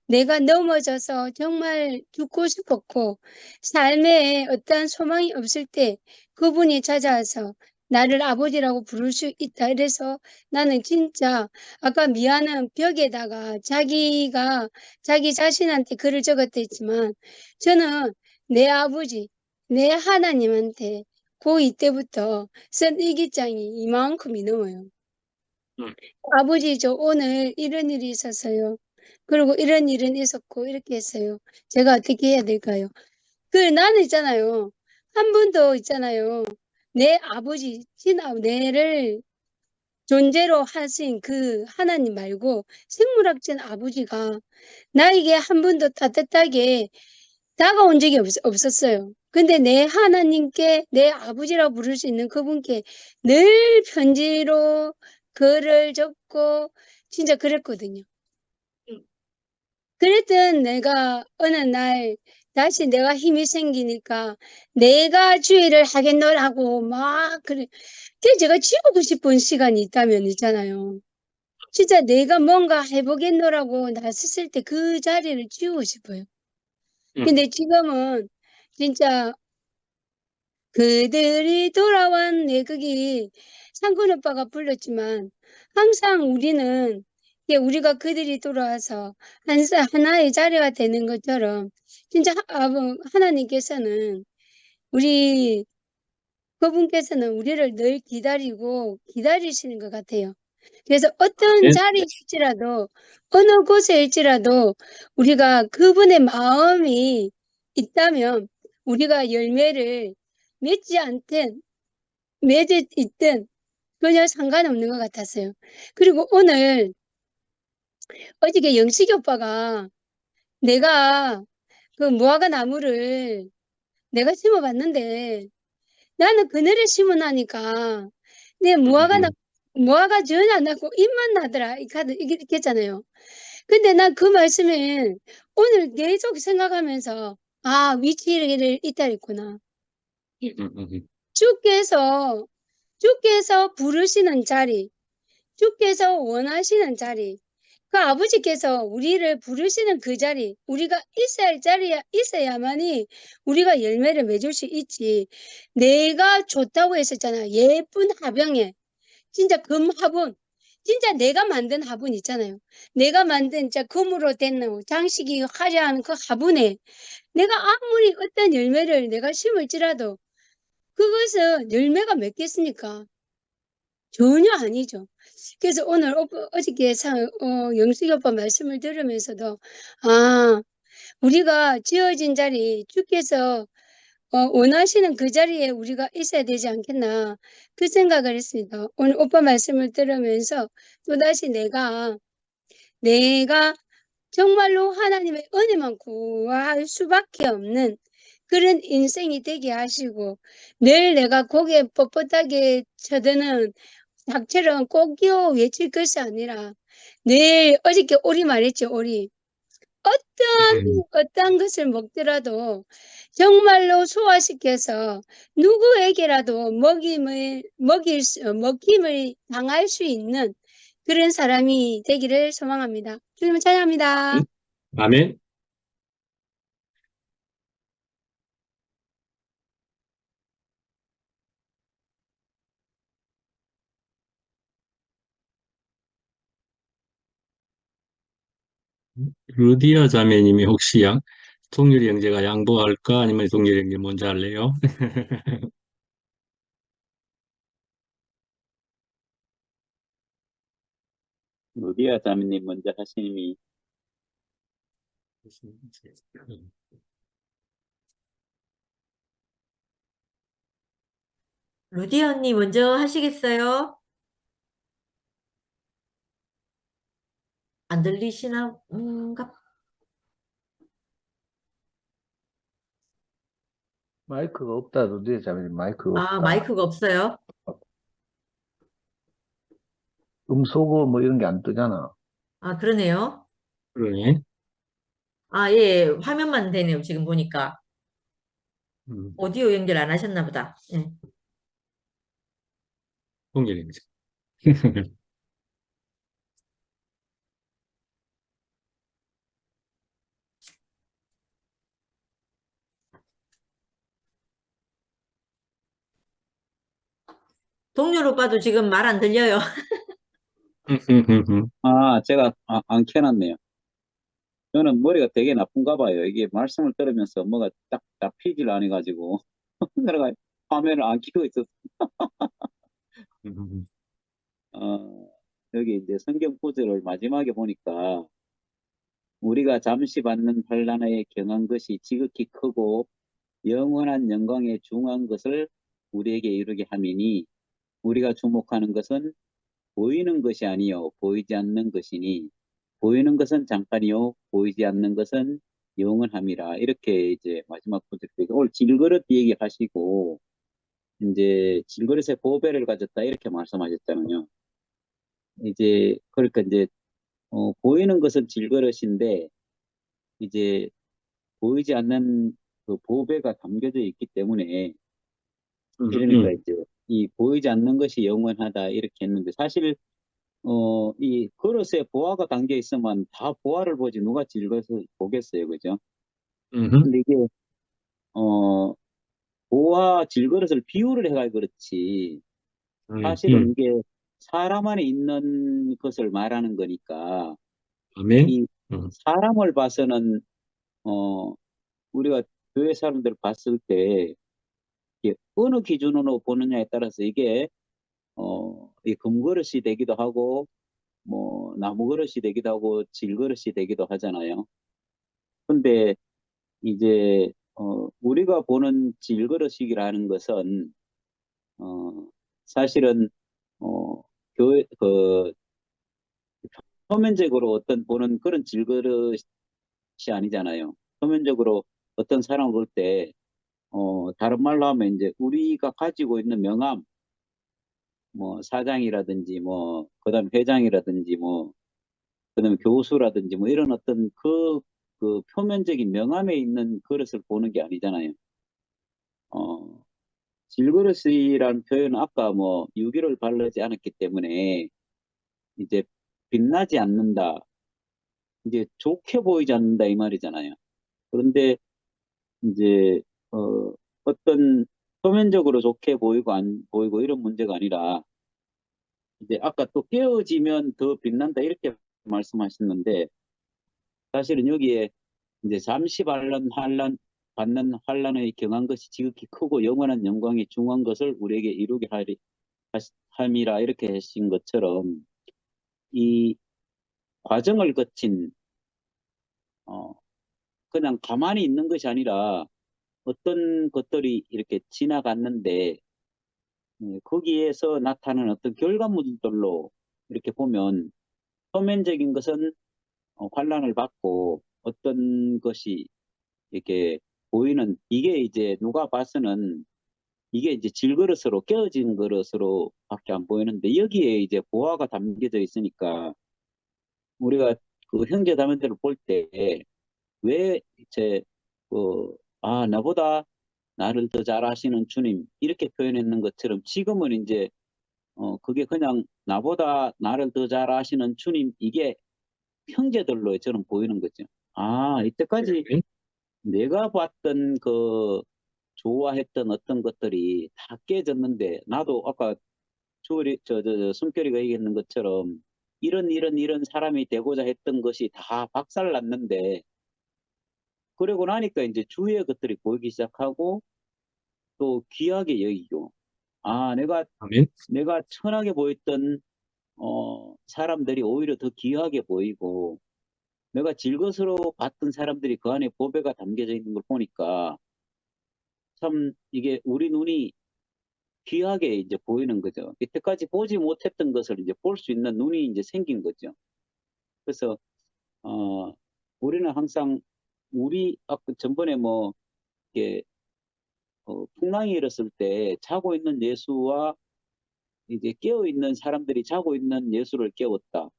내가 넘어져서 정말 죽고 싶었고 삶에 어떠한 소망이 없을 때 그분이 찾아와서 나를 아버지라고 부를 수 있다. 이래서 나는 진짜 아까 미아는 벽에다가 자기가 자기 자신한테 글을 적었다 했지만 저는 내 아버지, 내 하나님한테 고2 때부터 쓴 일기장이 이만큼이 넘어요. 음. 아버지, 저 오늘 이런 일이 있었어요. 그리고 이런 일은 있었고, 이렇게 했어요. 제가 어떻게 해야 될까요? 나는 있잖아요. 한 번도 있잖아요. 내 아버지, 내를 존재로 하신 그 하나님 말고 생물학적 아버지가 나에게 한 번도 따뜻하게 다가온 적이 없었어요. 근데 내 하나님께 내 아버지라고 부를 수 있는 그분께 늘 편지로 글을 적고 진짜 그랬거든요. 그랬던 내가 어느 날 다시 내가 힘이 생기니까 내가 주의를 하겠노라고 막 그래. 그 제가 지우고 싶은 시간이 있다면 있잖아요. 진짜 내가 뭔가 해보겠노라고 나섰을 때 그 자리를 지우고 싶어요. 근데 지금은 진짜 그들이 돌아왔네. 거기 상근 오빠가 불렀지만 항상 우리는 우리가 그들이 돌아와서 하나의 자리가 되는 것처럼 진짜 하나님께서는 우리 그분께서는 우리를 늘 기다리고 기다리시는 것 같아요. 그래서 어떤 아멘. 자리일지라도 어느 곳에일지라도 우리가 그분의 마음이 있다면 우리가 열매를 맺지 않든 맺어 있든 전혀 상관없는 것 같았어요. 그리고 오늘 어저께 영식이 오빠가 내가 그 무화과 나무를 내가 심어봤는데 나는 그늘에 심어놓으니까 내 무화과 전혀 안 나고 잎만 나더라. 이렇게 했잖아요. 근데 난 그 말씀을 오늘 계속 생각하면서 위치를 이탈했구나. 주께서 부르시는 자리, 주께서 원하시는 자리, 그 아버지께서 우리를 부르시는 그 자리, 우리가 있어야 할 자리에 있어야만이 우리가 열매를 맺을 수 있지. 내가 좋다고 했었잖아. 예쁜 화병에. 진짜 금 화분. 진짜 내가 만든 화분 있잖아요. 내가 만든 진짜 금으로 된 장식이 화려한 그 화분에 내가 아무리 어떤 열매를 내가 심을지라도 그것은 열매가 맺겠습니까? 전혀 아니죠. 그래서 오늘 어저께 영숙이 오빠 말씀을 들으면서도 우리가 지어진 자리 주께서 원하시는 그 자리에 우리가 있어야 되지 않겠나 그 생각을 했습니다. 오늘 오빠 말씀을 들으면서 또다시 내가 정말로 하나님의 은혜만 구할 수밖에 없는 그런 인생이 되게 하시고 늘 내가 고개 뻣뻣하게 쳐드는 닭처럼 꼭이요 외칠 것이 아니라 늘 어저께 오리 말했죠. 오리. 어떤 것을 먹더라도 정말로 소화시켜서 누구에게라도 먹힘을 당할 수 있는 그런 사람이 되기를 소망합니다. 주님을 찬양합니다. 아멘. 루디아 자매님이 혹시 동률이 형제가 양보할까? 아니면 동률이 형제 먼저 할래요? 루디아 자매님 먼저 하시니. 루디 언니 먼저 하시겠어요? 안 들리시나? 마이크가 없다. 루디의 자매님 마이크가 아, 없다. 마이크가 없어요? 음소거 뭐 이런 게 안 뜨잖아. 아, 그러네요. 그러네. 아, 예, 화면만 되네요. 지금 보니까. 음, 오디오 연결 안 하셨나 보다. 예. 동률이 형제. 동률 오빠도 지금 말 안 들려요. 아, 제가 안 켜놨네요. 저는 머리가 되게 나쁜가 봐요. 이게 말씀을 들으면서 뭐가 딱 잡히질 않아가지고. 내가 화면을 안 켜고 있었어. 어, 여기 이제 성경 구절을 마지막에 보니까 우리가 잠시 받는 환난에 경한 것이 지극히 크고 영원한 영광에 중한 것을 우리에게 이루게 함이니 우리가 주목하는 것은 보이는 것이 아니요 보이지 않는 것이니 보이는 것은 잠깐이요 보이지 않는 것은 영원함이라. 이렇게 이제 마지막 구절 때 오늘 질그릇 얘기하시고 이제 질그릇의 보배를 가졌다 이렇게 말씀하셨잖아요. 이제 그러니까 이제 보이는 것은 질그릇인데 이제 보이지 않는 그 보배가 담겨져 있기 때문에 이러니까 이제 이 보이지 않는 것이 영원하다 이렇게 했는데 사실 이 그릇에 보화가 담겨 있으면 다 보화를 보지 누가 질것을 보겠어요, 그죠? 근데 이게 어 보화 질그릇을 비유를 해가 그렇지 사실은 이게 사람 안에 있는 것을 말하는 거니까 아멘. 이 사람을 봐서는 어 우리가 교회 사람들 봤을 때 이게 어느 기준으로 보느냐에 따라서 이게 이 금그릇이 되기도 하고 뭐 나무 그릇이 되기도 하고 질 그릇이 되기도 하잖아요. 근데 이제 우리가 보는 질 그릇이라는 것은 어 사실은 교회 그 표면적으로 어떤 보는 그런 질 그릇이 아니잖아요. 표면적으로 어떤 사람을 볼 때 다른 말로 하면 이제 우리가 가지고 있는 명함 뭐 사장이라든지 뭐 그다음 회장이라든지 뭐 그다음에 교수라든지 뭐 이런 어떤 그 표면적인 명함에 있는 그릇을 보는 게 아니잖아요. 어, 질그릇이라는 표현은 아까 뭐 유기를 바르지 않았기 때문에 이제 빛나지 않는다, 이제 좋게 보이지 않는다 이 말이잖아요. 그런데 이제 어떤 표면적으로 좋게 보이고 안 보이고 이런 문제가 아니라 이제 아까 또 깨어지면 더 빛난다 이렇게 말씀하셨는데 사실은 여기에 이제 잠시 받는 환란의 경한 것이 지극히 크고 영원한 영광이 중한 것을 우리에게 이루게 함이라 이렇게 하신 것처럼 이 과정을 거친 어, 그냥 가만히 있는 것이 아니라 어떤 것들이 이렇게 지나갔는데 거기에서 나타나는 어떤 결과물들로 이렇게 보면 표면적인 것은 환란을 받고 어떤 것이 이렇게 보이는 이게 이제 누가 봐서는 이게 이제 질그릇으로 깨어진 그릇으로 밖에 안 보이는데 여기에 이제 보화가 담겨져 있으니까 우리가 그 형제 자매들을 볼 때 왜 이제 나보다 나를 더 잘 아시는 주님 이렇게 표현했는 것처럼 지금은 이제 그게 그냥 나보다 나를 더 잘 아시는 주님 이게 형제들로 저는 보이는 거죠. 아, 이때까지 내가 봤던 좋아했던 어떤 것들이 다 깨졌는데 나도 아까 숨결이가 얘기했는 것처럼 이런 사람이 되고자 했던 것이 다 박살났는데, 그러고 나니까 이제 주위의 것들이 보이기 시작하고 또 귀하게 여기고, 아, 아멘. 내가 천하게 보였던 사람들이 오히려 더 귀하게 보이고, 내가 질것으로 봤던 사람들이 그 안에 보배가 담겨져 있는 걸 보니까 참 이게 우리 눈이 귀하게 이제 보이는 거죠. 이때까지 보지 못했던 것을 이제 볼 수 있는 눈이 이제 생긴 거죠. 그래서 어, 우리는 항상 아까 전번에 뭐 이게 풍랑이 일었을 때 자고 있는 예수와 이제 깨어 있는 사람들이 자고 있는 예수를 깨웠다.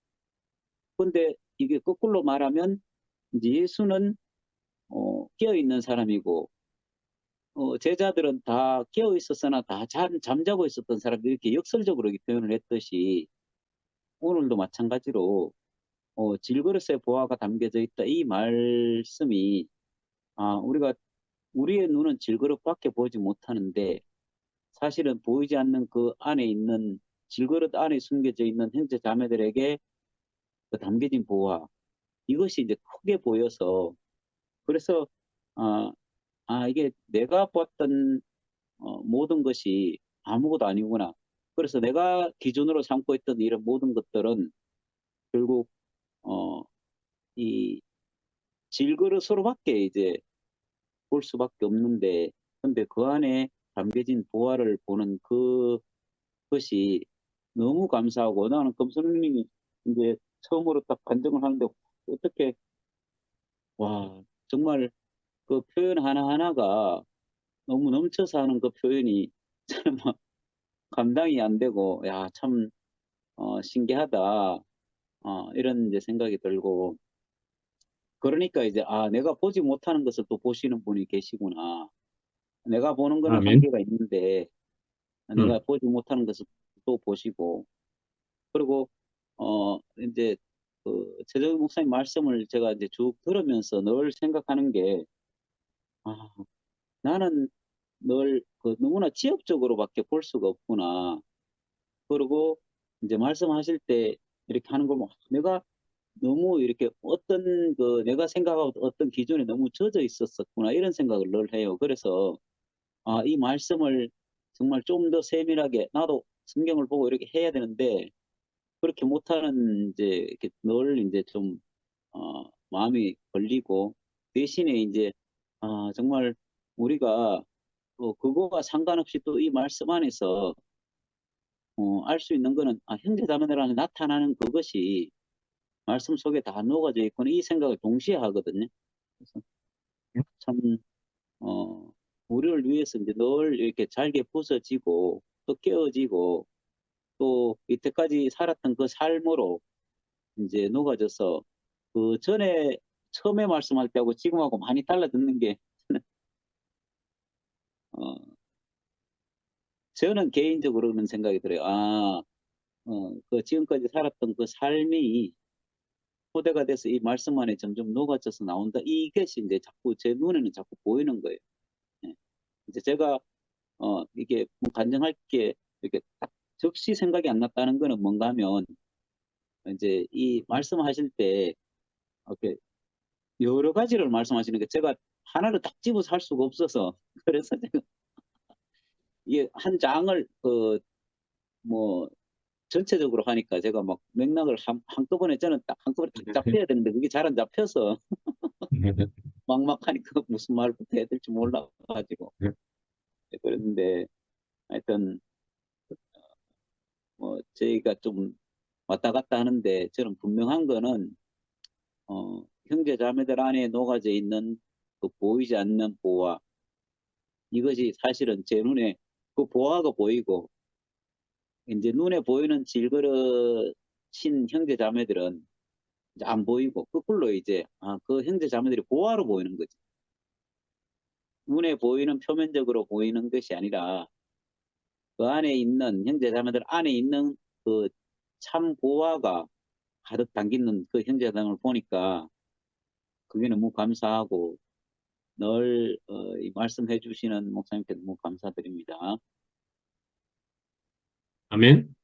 근데 이게 거꾸로 말하면 이제 예수는 깨어 있는 사람이고 제자들은 다 깨어 있었으나 다 잠자고 있었던 사람들, 이렇게 역설적으로 이렇게 표현을 했듯이 오늘도 마찬가지로 질그릇에 보화가 담겨져 있다, 이 말씀이 우리의 눈은 질그릇밖에 보지 못하는데 사실은 보이지 않는 그 안에 있는 질그릇 안에 숨겨져 있는 형제 자매들에게 그 담겨진 보화, 이것이 이제 크게 보여서, 그래서 아, 이게 내가 봤던 모든 것이 아무것도 아니구나. 그래서 내가 기준으로 삼고 있던 이런 모든 것들은 결국 어, 이 질그릇으로밖에 이제 볼 수밖에 없는데, 근데 그 안에 담겨진 보화를 보는 그것이 너무 감사하고, 나는 검사님이 이제 처음으로 딱 간증을 하는데 어떻게, 와, 정말 그 표현 하나하나가 너무 넘쳐서 하는 그 표현이 저는 막 감당이 안 되고, 야, 참 신기하다. 이런 이제 생각이 들고, 그러니까 이제 내가 보지 못하는 것을 또 보시는 분이 계시구나. 내가 보는 거는 아멘. 한계가 있는데 내가 보지 못하는 것을 또 보시고, 그리고 이제 최정희 목사님 말씀을 제가 이제 쭉 들으면서 늘 생각하는 게, 아, 나는 늘 너무나 지엽적으로밖에 볼 수가 없구나. 그리고 이제 말씀하실 때 이렇게 하는 걸 내가 너무 이렇게 내가 생각하고 어떤 기준에 너무 젖어 있었구나, 이런 생각을 늘 해요. 그래서 이 말씀을 정말 좀 더 세밀하게 나도 성경을 보고 이렇게 해야 되는데 그렇게 못하는 이제 이렇게 늘 이제 좀 마음이 걸리고, 대신에 이제 정말 우리가 그거와 상관없이 또 이 말씀 안에서 알 수 있는 거는 형제 자매들 안에 나타나는 그것이 말씀 속에 다 녹아져 있구나, 이 생각을 동시에 하거든요. 그래서 참 우리를 위해서 이제 늘 이렇게 잘게 부서지고 또 깨어지고 또 이때까지 살았던 그 삶으로 이제 녹아져서, 그 전에 처음에 말씀할 때하고 지금하고 많이 달라졌는 게 어, 저는 개인적으로는 생각이 들어요. 그 지금까지 살았던 그 삶이 토대가 돼서 이 말씀 안에 점점 녹아져서 나온다. 이것이 이제 자꾸 제 눈에는 자꾸 보이는 거예요. 예. 이제 제가 이게 뭐 간증할 게 이렇게 딱 즉시 생각이 안 났다는 거는 뭔가 하면, 이제 이 말씀하실 때 이렇게 여러 가지를 말씀하시는 게 제가 하나를 딱 집어서 할 수가 없어서 그래서 제가 이게 한 장을 뭐 전체적으로 하니까 제가 막 맥락을 한꺼번에 저는 딱 한꺼번에 딱 잡혀야 되는데 그게 잘 안 잡혀서 막막 하니까 무슨 말부터 해야 될지 몰라가지고 그랬는데, 하여튼 뭐 저희가 좀 왔다 갔다 하는데 저는 분명한 거는 형제 자매들 안에 녹아져 있는 그 보이지 않는 보화, 이것이 사실은 제 눈에 그 보화가 보이고, 이제 눈에 보이는 질그릇인 형제 자매들은 이제 안 보이고 거꾸로 이제 그 형제 자매들이 보화로 보이는 거지. 눈에 보이는 표면적으로 보이는 것이 아니라 그 안에 있는 형제 자매들 안에 있는 그 참 보화가 가득 담기는 그 형제당을 보니까 그게 너무 감사하고, 늘 이 말씀해 주시는 목사님께 너무 감사드립니다. 아멘.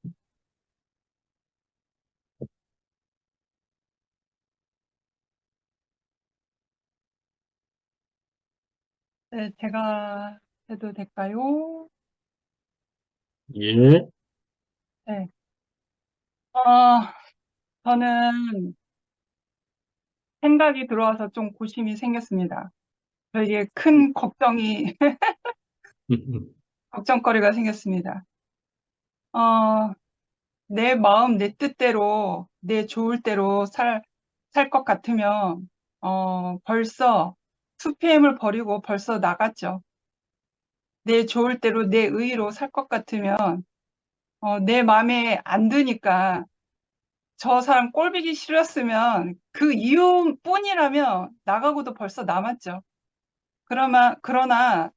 네, 제가 해도 될까요? 예. 네. 저는 생각이 들어와서 좀 고심이 생겼습니다. 되게 큰 걱정거리가 생겼습니다. 내 마음, 내 뜻대로, 내 좋을 대로 살 것 같으면, 벌써 2PM을 버리고 벌써 나갔죠. 내 좋을 대로 내 의의로 살 것 같으면, 내 마음에 안 드니까 저 사람 꼴보기 싫었으면 그 이유뿐이라면 나가고도 벌써 남았죠. 그러나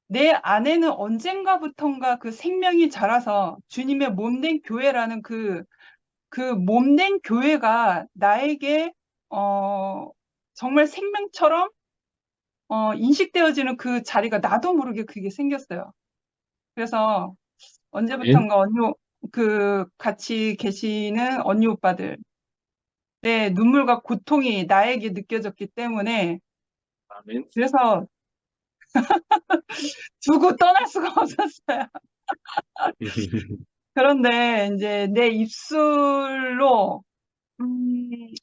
내 안에는 언젠가부턴가 그 생명이 자라서 주님의 몸된 교회라는 그 몸된 교회가 나에게 정말 생명처럼 인식되어지는 그 자리가 나도 모르게 그게 생겼어요. 그래서 예. 언제부턴가 같이 계시는 언니 오빠들 내 눈물과 고통이 나에게 느껴졌기 때문에 아멘. 그래서 두고 떠날 수가 없었어요. 그런데 이제 내 입술로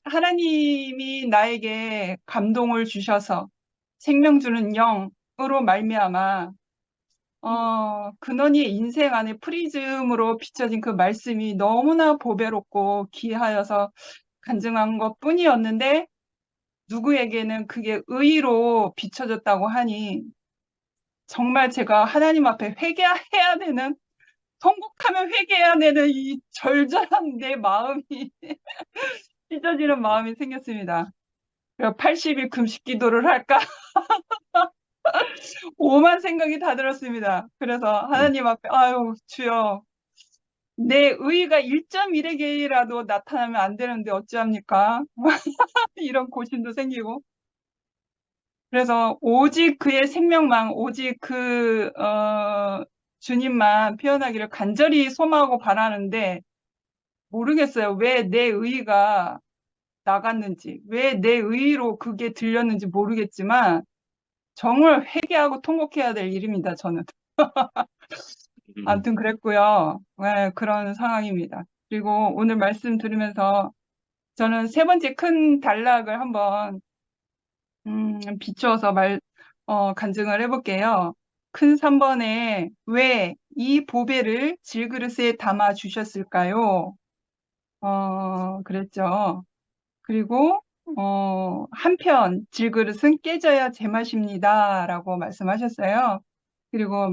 하나님이 나에게 감동을 주셔서 생명 주는 영으로 말미암아 근원이의 인생 안에 프리즘으로 비춰진 그 말씀이 너무나 보배롭고 귀하여서 간증한 것뿐이었는데 누구에게는 그게 의의로 비춰졌다고 하니 정말 제가 하나님 앞에 회개해야 되는 통곡하며 회개해야 되는 이 절절한 내 마음이 찢어지는 마음이 생겼습니다. 그래서 80일 금식 기도를 할까? 오만 생각이 다 들었습니다. 그래서 하나님 앞에 아유 주여 내 의의가 1.1에게라도 나타나면 안 되는데 어찌합니까? 이런 고심도 생기고 그래서 오직 그의 생명만 오직 주님만 표현하기를 간절히 소망하고 바라는데 모르겠어요. 왜 내 의의가 나갔는지, 왜 내 의의로 그게 들렸는지 모르겠지만 정말 회개하고 통곡해야 될 일입니다. 저는. 아무튼 그랬고요. 네, 그런 상황입니다. 그리고 오늘 말씀 들으면서 저는 세 번째 큰 단락을 한번 비추어서 간증을 해볼게요. 큰 3번에 왜 이 보배를 질그릇에 담아 주셨을까요? 그랬죠. 그리고 한편 질그릇은 깨져야 제맛입니다. 라고 말씀하셨어요. 그리고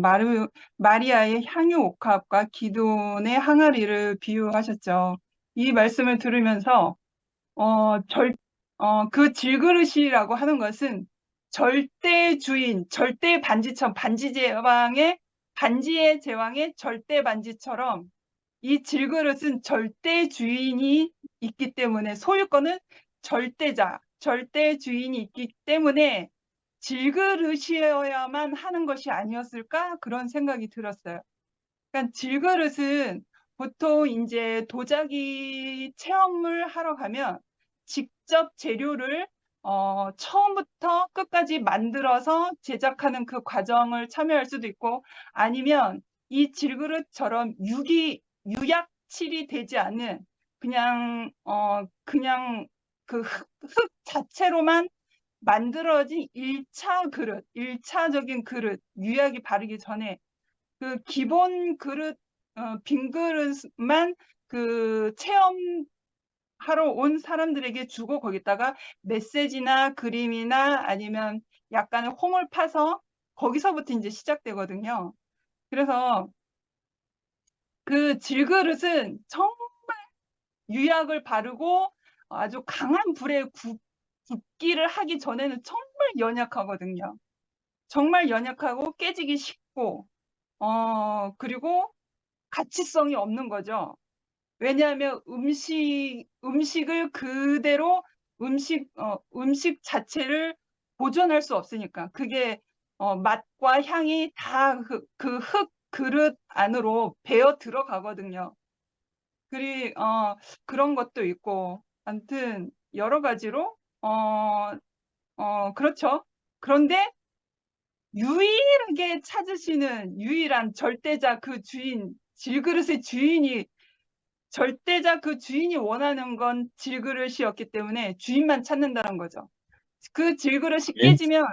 마리아의 향유 옥합과 기돈의 항아리를 비유하셨죠. 이 말씀을 들으면서 그 질그릇이라고 하는 것은 절대 주인, 절대 반지처럼 반지의 제왕의 절대 반지처럼 이 질그릇은 절대 주인이 있기 때문에 소유권은 절대자, 절대 주인이 있기 때문에 질그릇이어야만 하는 것이 아니었을까? 그런 생각이 들었어요. 그러니까 질그릇은 보통 이제 도자기 체험을 하러 가면 직접 재료를 처음부터 끝까지 만들어서 제작하는 그 과정을 참여할 수도 있고 아니면 이 질그릇처럼 유약칠이 되지 않는 그냥 그 흙 자체로만 만들어진 1차적인 그릇, 유약이 바르기 전에 그 기본 그릇, 빈 그릇만 그 체험하러 온 사람들에게 주고 거기다가 메시지나 그림이나 아니면 약간의 홈을 파서 거기서부터 이제 시작되거든요. 그래서 그 질그릇은 정말 유약을 바르고 아주 강한 불에 굽기를 하기 전에는 정말 연약하거든요. 정말 연약하고 깨지기 쉽고 그리고 가치성이 없는 거죠. 왜냐하면 음식을 그대로 음식 자체를 보존할 수 없으니까 그게 맛과 향이 다 그 흙 그릇 안으로 배어 들어가거든요. 그런 것도 있고 아무튼 여러 가지로 그렇죠. 그런데 유일하게 찾으시는 유일한 절대자 그 주인, 질그릇의 주인이 절대자 그 주인이 원하는 건 질그릇이었기 때문에 주인만 찾는다는 거죠. 그 질그릇이 예? 깨지면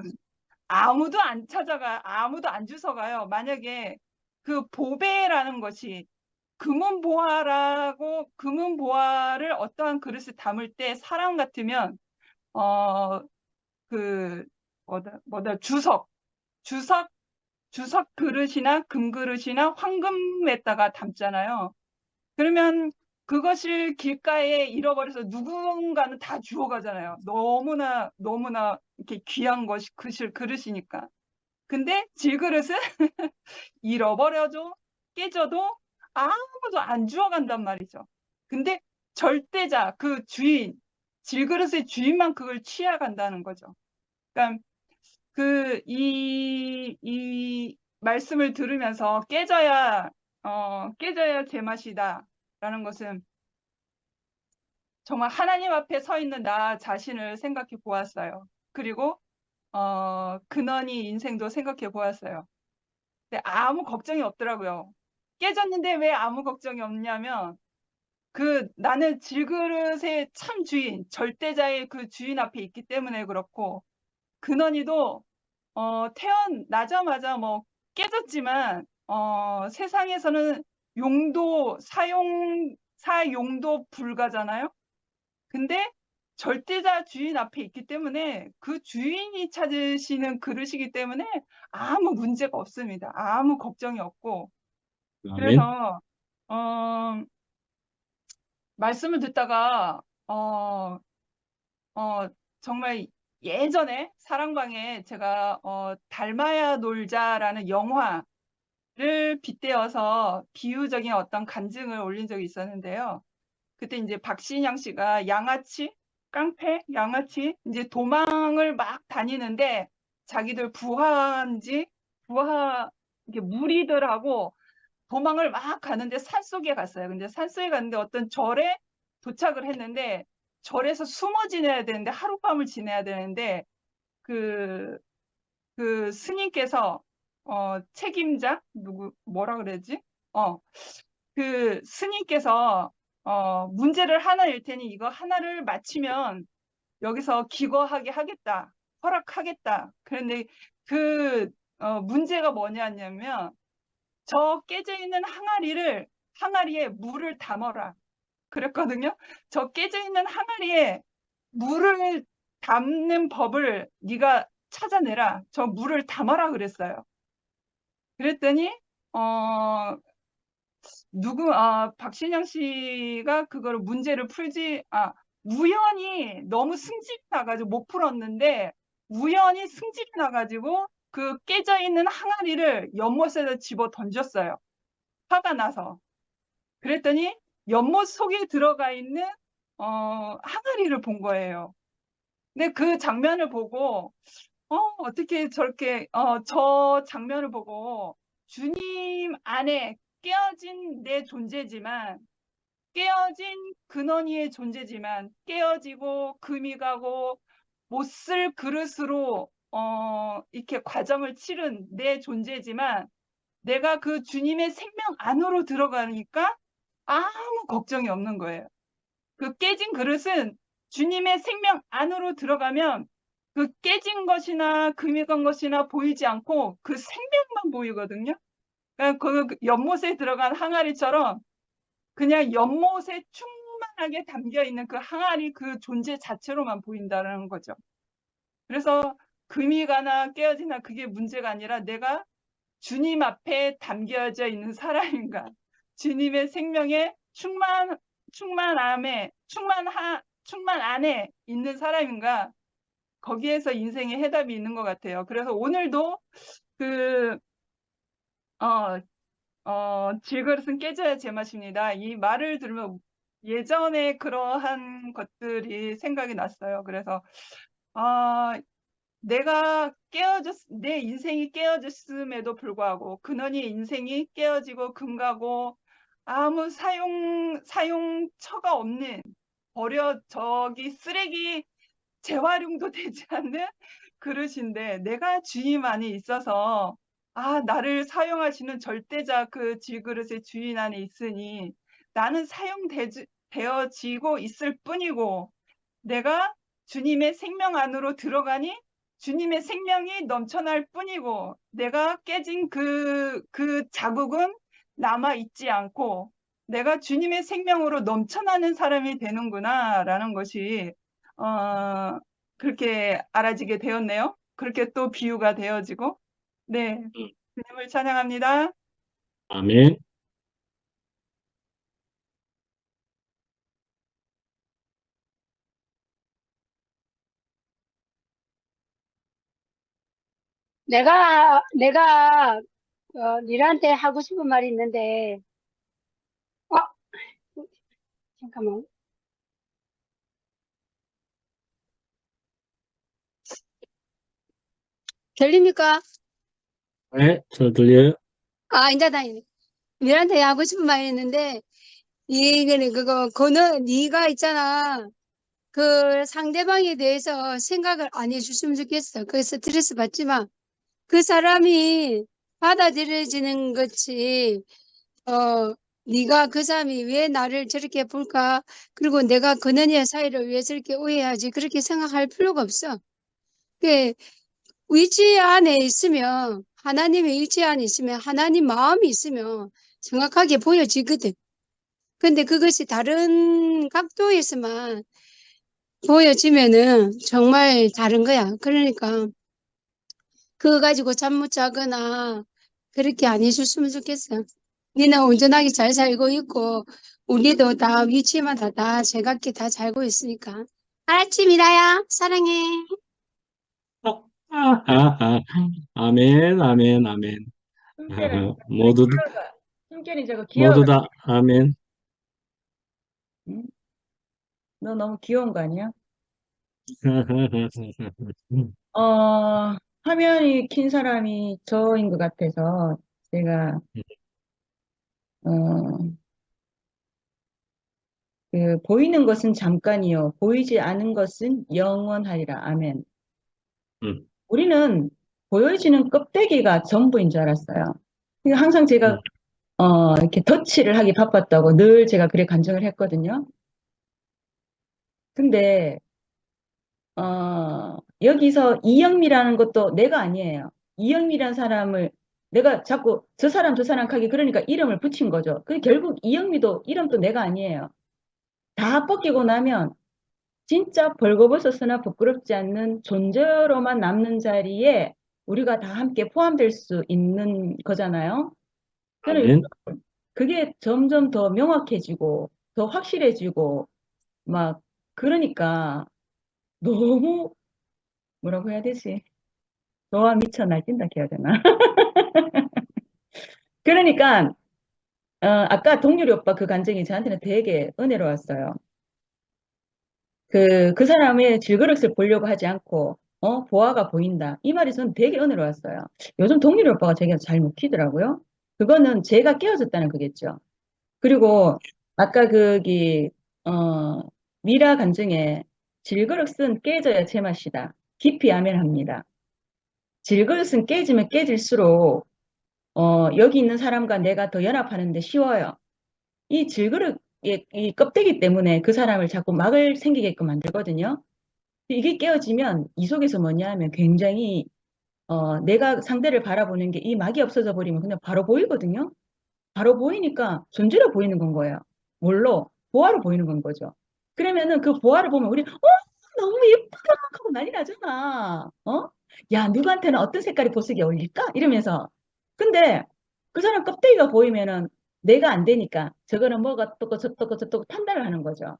아무도 안 찾아가, 아무도 안 주워가요. 만약에 그 보배라는 것이 금은보화를 어떠한 그릇에 담을 때 사람 같으면 그 주석 그릇이나 금그릇이나 황금에다가 담잖아요. 그러면 그것을 길가에 잃어버려서 누군가는 다 주워가잖아요. 너무나 이렇게 귀한 것이 그릇이니까. 근데 질그릇은 잃어버려도 깨져도 아무도 안 주워간단 말이죠. 근데 절대자 그 주인, 질그릇의 주인만 그걸 취해간다는 거죠. 그러니까 이 말씀을 들으면서 깨져야 제맛이다라는 것은 정말 하나님 앞에 서 있는 나 자신을 생각해 보았어요. 그리고 근원이 인생도 생각해 보았어요. 근데 아무 걱정이 없더라고요. 깨졌는데 왜 아무 걱정이 없냐면 나는 질그릇의 참 주인, 절대자의 그 주인 앞에 있기 때문에 그렇고, 근원이도 태어나자마자 뭐 깨졌지만 세상에서는 사용도 불가잖아요. 근데 절대자 주인 앞에 있기 때문에 그 주인이 찾으시는 그릇이기 때문에 아무 문제가 없습니다. 아무 걱정이 없고. 아멘. 그래서 말씀을 듣다가 정말 예전에 사랑방에 제가 닮아야 놀자라는 영화를 빗대어서 비유적인 어떤 간증을 올린 적이 있었는데요. 그때 이제 박신양 씨가 깡패 양아치 이제 도망을 막 다니는데 자기들 이렇게 무리들하고 도망을 막 가는데 산속에 갔어요. 근데 산속에 갔는데 어떤 절에 도착을 했는데 절에서 숨어 지내야 되는데 하룻밤을 지내야 되는데 그 스님께서 책임자 뭐라 그러지? 그 스님께서 문제를 하나 낼 테니 이거 하나를 맞히면 여기서 기거하게 하겠다. 허락하겠다. 그런데 문제가 뭐냐면 저 깨져 있는 항아리에 물을 담아라. 그랬거든요. 저 깨져 있는 항아리에 물을 담는 법을 네가 찾아내라. 저 물을 담아라 그랬어요. 그랬더니 박신양 씨가 그거를 문제를 우연히 너무 승질이 나가지고 못 풀었는데 우연히 승질이 나가지고 그 깨져 있는 항아리를 연못에다 집어 던졌어요. 화가 나서. 그랬더니 연못 속에 들어가 있는 항아리를 본 거예요. 근데 그 장면을 보고 어떻게 저렇게 저 장면을 보고 주님 안에 깨어진 내 존재지만 깨어진 근원이의 존재지만 깨어지고 금이 가고 못 쓸 그릇으로 이렇게 과정을 치른 내 존재지만 내가 그 주님의 생명 안으로 들어가니까 아무 걱정이 없는 거예요. 그 깨진 그릇은 주님의 생명 안으로 들어가면 그 깨진 것이나 금이 간 것이나 보이지 않고 그 생명만 보이거든요. 그러니까 그 연못에 들어간 항아리처럼 그냥 연못에 충만하게 담겨 있는 그 항아리 그 존재 자체로만 보인다는 거죠. 그래서 금이 가나 깨어지나 그게 문제가 아니라 내가 주님 앞에 담겨져 있는 사람인가, 주님의 생명에 충만 안에 있는 사람인가, 거기에서 인생의 해답이 있는 것 같아요. 그래서 오늘도 질그릇은 깨져야 제맛입니다. 이 말을 들으면 예전에 그러한 것들이 생각이 났어요. 그래서 내 인생이 깨어졌음에도 불구하고 근원이 인생이 깨어지고 금가고 아무 사용처가 없는 쓰레기 재활용도 되지 않는 그릇인데 내가 주님 안에 있어서 나를 사용하시는 절대자 그 질그릇의 주인 안에 있으니 나는 사용되어지고 있을 뿐이고 내가 주님의 생명 안으로 들어가니 주님의 생명이 넘쳐날 뿐이고 내가 깨진 그 자국은 남아 있지 않고 내가 주님의 생명으로 넘쳐나는 사람이 되는구나라는 것이 그렇게 알아지게 되었네요. 그렇게 또 비유가 되어지고. 네, 주님을 찬양합니다. 아멘. 내가 니한테 하고 싶은 말이 있는데, 아, 잠깐만. 들립니까? 네, 저 들려요? 이제 다행이네. 니한테 하고 싶은 말이 있는데, 이거는 그거는 네가 있잖아. 그 상대방에 대해서 생각을 안 해줬으면 좋겠어. 그래서 스트레스 받지 마. 그 사람이 받아들여지는 것이, 네가 그 사람이 왜 나를 저렇게 볼까? 그리고 내가 그녀의 사이를 왜 저렇게 오해하지? 그렇게 생각할 필요가 없어. 그 위치 안에 있으면, 하나님의 위치 안에 있으면, 하나님 마음이 있으면 정확하게 보여지거든. 근데 그것이 다른 각도에서만 보여지면은 정말 다른 거야. 그러니까 그거 가지고 잠 못 자거나 그렇게 안 해줬으면 좋겠어. 니는 온전하게 잘 살고 있고 우리도 다 위치마다 다 제각기 다 살고 있으니까. 알았지, 미라야? 사랑해. 아멘, 아멘, 아멘. 숨결은 모두, 숨결이 저거 모두 귀여워가. 다 아멘. 응? 너 너무 귀여운 거 아니야? 화면이 킨 사람이 저인 것 같아서 제가 어, 보이는 것은 잠깐이요 보이지 않은 것은 영원하리라. 아멘. 우리는 보여지는 껍데기가 전부인 줄 알았어요. 그러니까 항상 제가 이렇게 터치를 하기 바빴다고 늘 제가 그래 간증을 했거든요. 근데 여기서 이영미라는 것도 내가 아니에요. 이영미라는 사람을 내가 자꾸 저 사람 하기 그러니까 이름을 붙인 거죠. 그 결국 이영미도 이름도 내가 아니에요. 다 벗기고 나면 진짜 벌거벗었으나 부끄럽지 않는 존재로만 남는 자리에 우리가 다 함께 포함될 수 있는 거잖아요. 저는 아멘. 그게 점점 더 명확해지고 더 확실해지고 막 그러니까 너무 뭐라고 해야 되지? 너와 미쳐 날뛴다 해야 되나? 그러니까 아까 동률이 오빠 그 간증이 저한테는 되게 은혜로웠어요. 그 사람의 질그릇을 보려고 하지 않고 보아가 보인다. 이 말이 저는 되게 은혜로웠어요. 요즘 동률이 오빠가 제가 잘 먹히더라고요. 그거는 제가 깨어졌다는 거겠죠. 그리고 아까 미라 간증에 질그릇은 깨져야 제맛이다. 깊이 아멘합니다. 질그릇은 깨지면 깨질수록 여기 있는 사람과 내가 더 연합하는데 쉬워요. 이 질그릇, 이 껍데기 때문에 그 사람을 자꾸 막을 생기게끔 만들거든요. 이게 깨어지면 이 속에서 뭐냐 하면 굉장히 내가 상대를 바라보는 게 이 막이 없어져 버리면 그냥 바로 보이거든요. 바로 보이니까 존재로 보이는 건 거예요. 뭘로? 보아로 보이는 건 거죠. 그러면은 그 보아를 보면 우리 너무 예쁘다 하고 난리 나잖아. 야, 누구한테는 어떤 색깔이 보석이 어울릴까? 이러면서. 근데 그 사람 껍데기가 보이면은 내가 안 되니까 저거는 뭐가 어떻고 저떻고 저떻고 판단을 하는 거죠.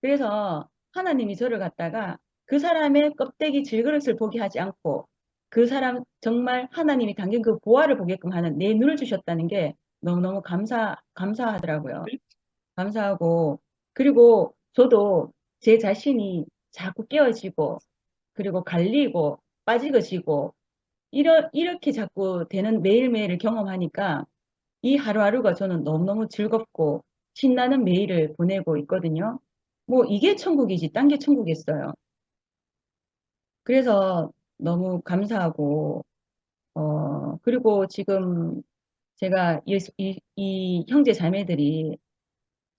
그래서 하나님이 저를 갖다가 그 사람의 껍데기 질그릇을 보게 하지 않고 그 사람 정말 하나님이 당긴 그 보아를 보게끔 하는 내 눈을 주셨다는 게 너무너무 감사하더라고요. 감사하고 그리고 저도 제 자신이 자꾸 깨어지고 그리고 갈리고 빠지고지고 이렇게 자꾸 되는 매일매일을 경험하니까 이 하루하루가 저는 너무너무 즐겁고 신나는 매일을 보내고 있거든요. 뭐 이게 천국이지 딴 게 천국이겠어요. 그래서 너무 감사하고, 그리고 지금 제가 이 형제 자매들이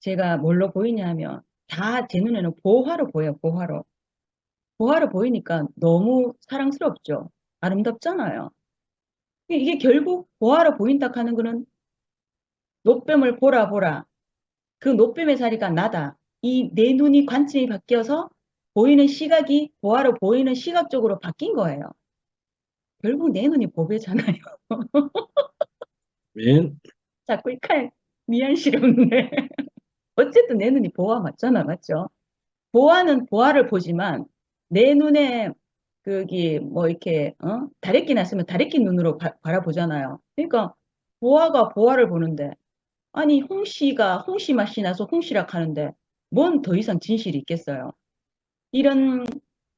제가 뭘로 보이냐 하면 다 제 눈에는 보화로 보여요, 보화로. 보화로 보이니까 너무 사랑스럽죠. 아름답잖아요. 이게 결국 보화로 보인다 하는 거는 노뱀을 보라 보라. 그 노뱀의 자리가 나다. 이 내 눈이 관점이 바뀌어서 보이는 시각이 보화로 보이는 시각적으로 바뀐 거예요. 결국 내 눈이 보배잖아요. 아멘. 자꾸 이 칼 미안스럽네. 어쨌든 내 눈이 보화 맞잖아, 맞죠? 보화는 보화를 보지만 내 눈에 그기 뭐 이렇게 다래끼 났으면 다래끼 눈으로 바라보잖아요. 그러니까 보화가 보화를 보는데 아니 홍시가 홍시 맛이 나서 홍시락 하는데 뭔 더 이상 진실이 있겠어요. 이런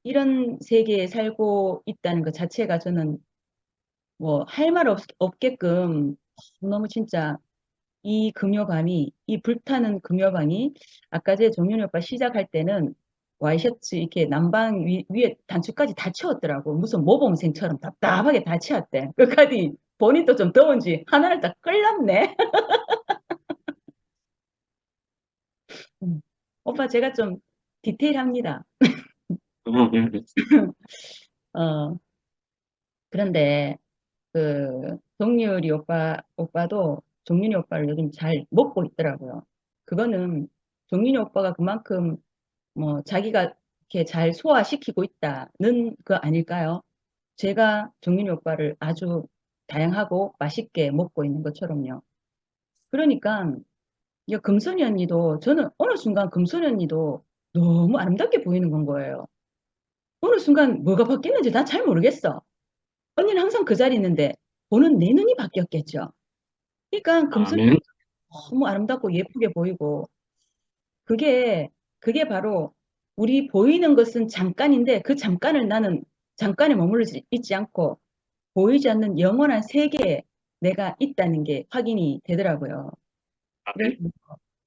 이런 세계에 살고 있다는 것 자체가 저는 뭐 할 말 없게끔 너무 진짜 이 금요밤이 이 불타는 금요밤이 아까 제 정윤이 오빠 시작할 때는 와이셔츠 이렇게 남방 위에 단추까지 다 채웠더라고. 무슨 모범생처럼 답답하게 다 채웠대. 끝까지 본인도 좀 더운지 하나를 다 끌렸네. 오빠 제가 좀 디테일합니다. 어, 그런데 그 동률이 오빠도 종윤이 오빠를 요즘 잘 먹고 있더라고요. 그거는 종윤이 오빠가 그만큼 뭐 자기가 이렇게 잘 소화시키고 있다는 거 아닐까요? 제가 종윤이 오빠를 아주 다양하고 맛있게 먹고 있는 것처럼요. 그러니까 이 금선이 언니도 저는 어느 순간 금선이 언니도 너무 아름답게 보이는 건 거예요. 어느 순간 뭐가 바뀌는지 난 잘 모르겠어. 언니는 항상 그 자리에 있는데 보는 내 눈이 바뀌었겠죠. 그러니까 금선이 아멘. 너무 아름답고 예쁘게 보이고 그게 그게 바로 우리 보이는 것은 잠깐인데 그 잠깐을 나는 잠깐에 머무르지 있지 않고 보이지 않는 영원한 세계에 내가 있다는 게 확인이 되더라고요. 그래서, 아멘.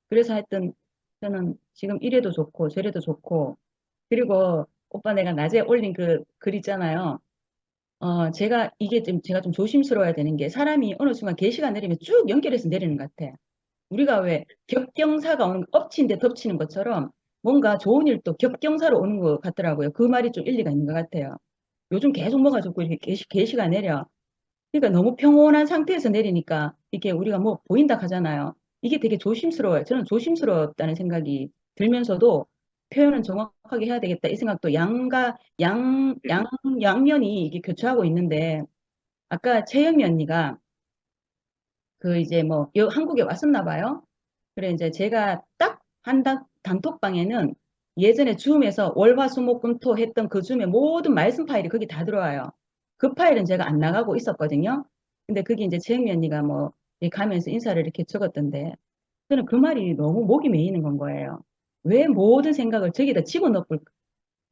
그래서 하여튼 저는 지금 이래도 좋고 저래도 좋고 그리고 오빠 내가 낮에 올린 그 글 있잖아요. 제가 이게 좀 제가 좀 조심스러워야 되는 게 사람이 어느 순간 계시가 내리면 쭉 연결해서 내리는 것 같아. 우리가 왜 겹경사가 오는 엎친데 덮치는 것처럼 뭔가 좋은 일도 겹경사로 오는 것 같더라고요. 그 말이 좀 일리가 있는 것 같아요. 요즘 계속 뭐가 자꾸 이렇게 계시가 내려. 그러니까 너무 평온한 상태에서 내리니까 이게 우리가 뭐 보인다 하잖아요. 이게 되게 조심스러워요. 저는 조심스럽다는 생각이 들면서도 표현은 정확하게 해야 되겠다. 이 생각도 양면이 이게 교차하고 있는데 아까 채영이 언니가 그 이제 뭐 한국에 왔었나 봐요. 그래 이제 제가 딱 한 단톡방에는 예전에 줌에서 월화수목금토 했던 그 줌에 모든 말씀 파일이 거기 다 들어와요. 그 파일은 제가 안 나가고 있었거든요. 근데 그게 이제 재영미 언니가 뭐 가면서 인사를 이렇게 적었던데 저는 그 말이 너무 목이 메이는 건 거예요. 왜 모든 생각을 저기다 집어넣을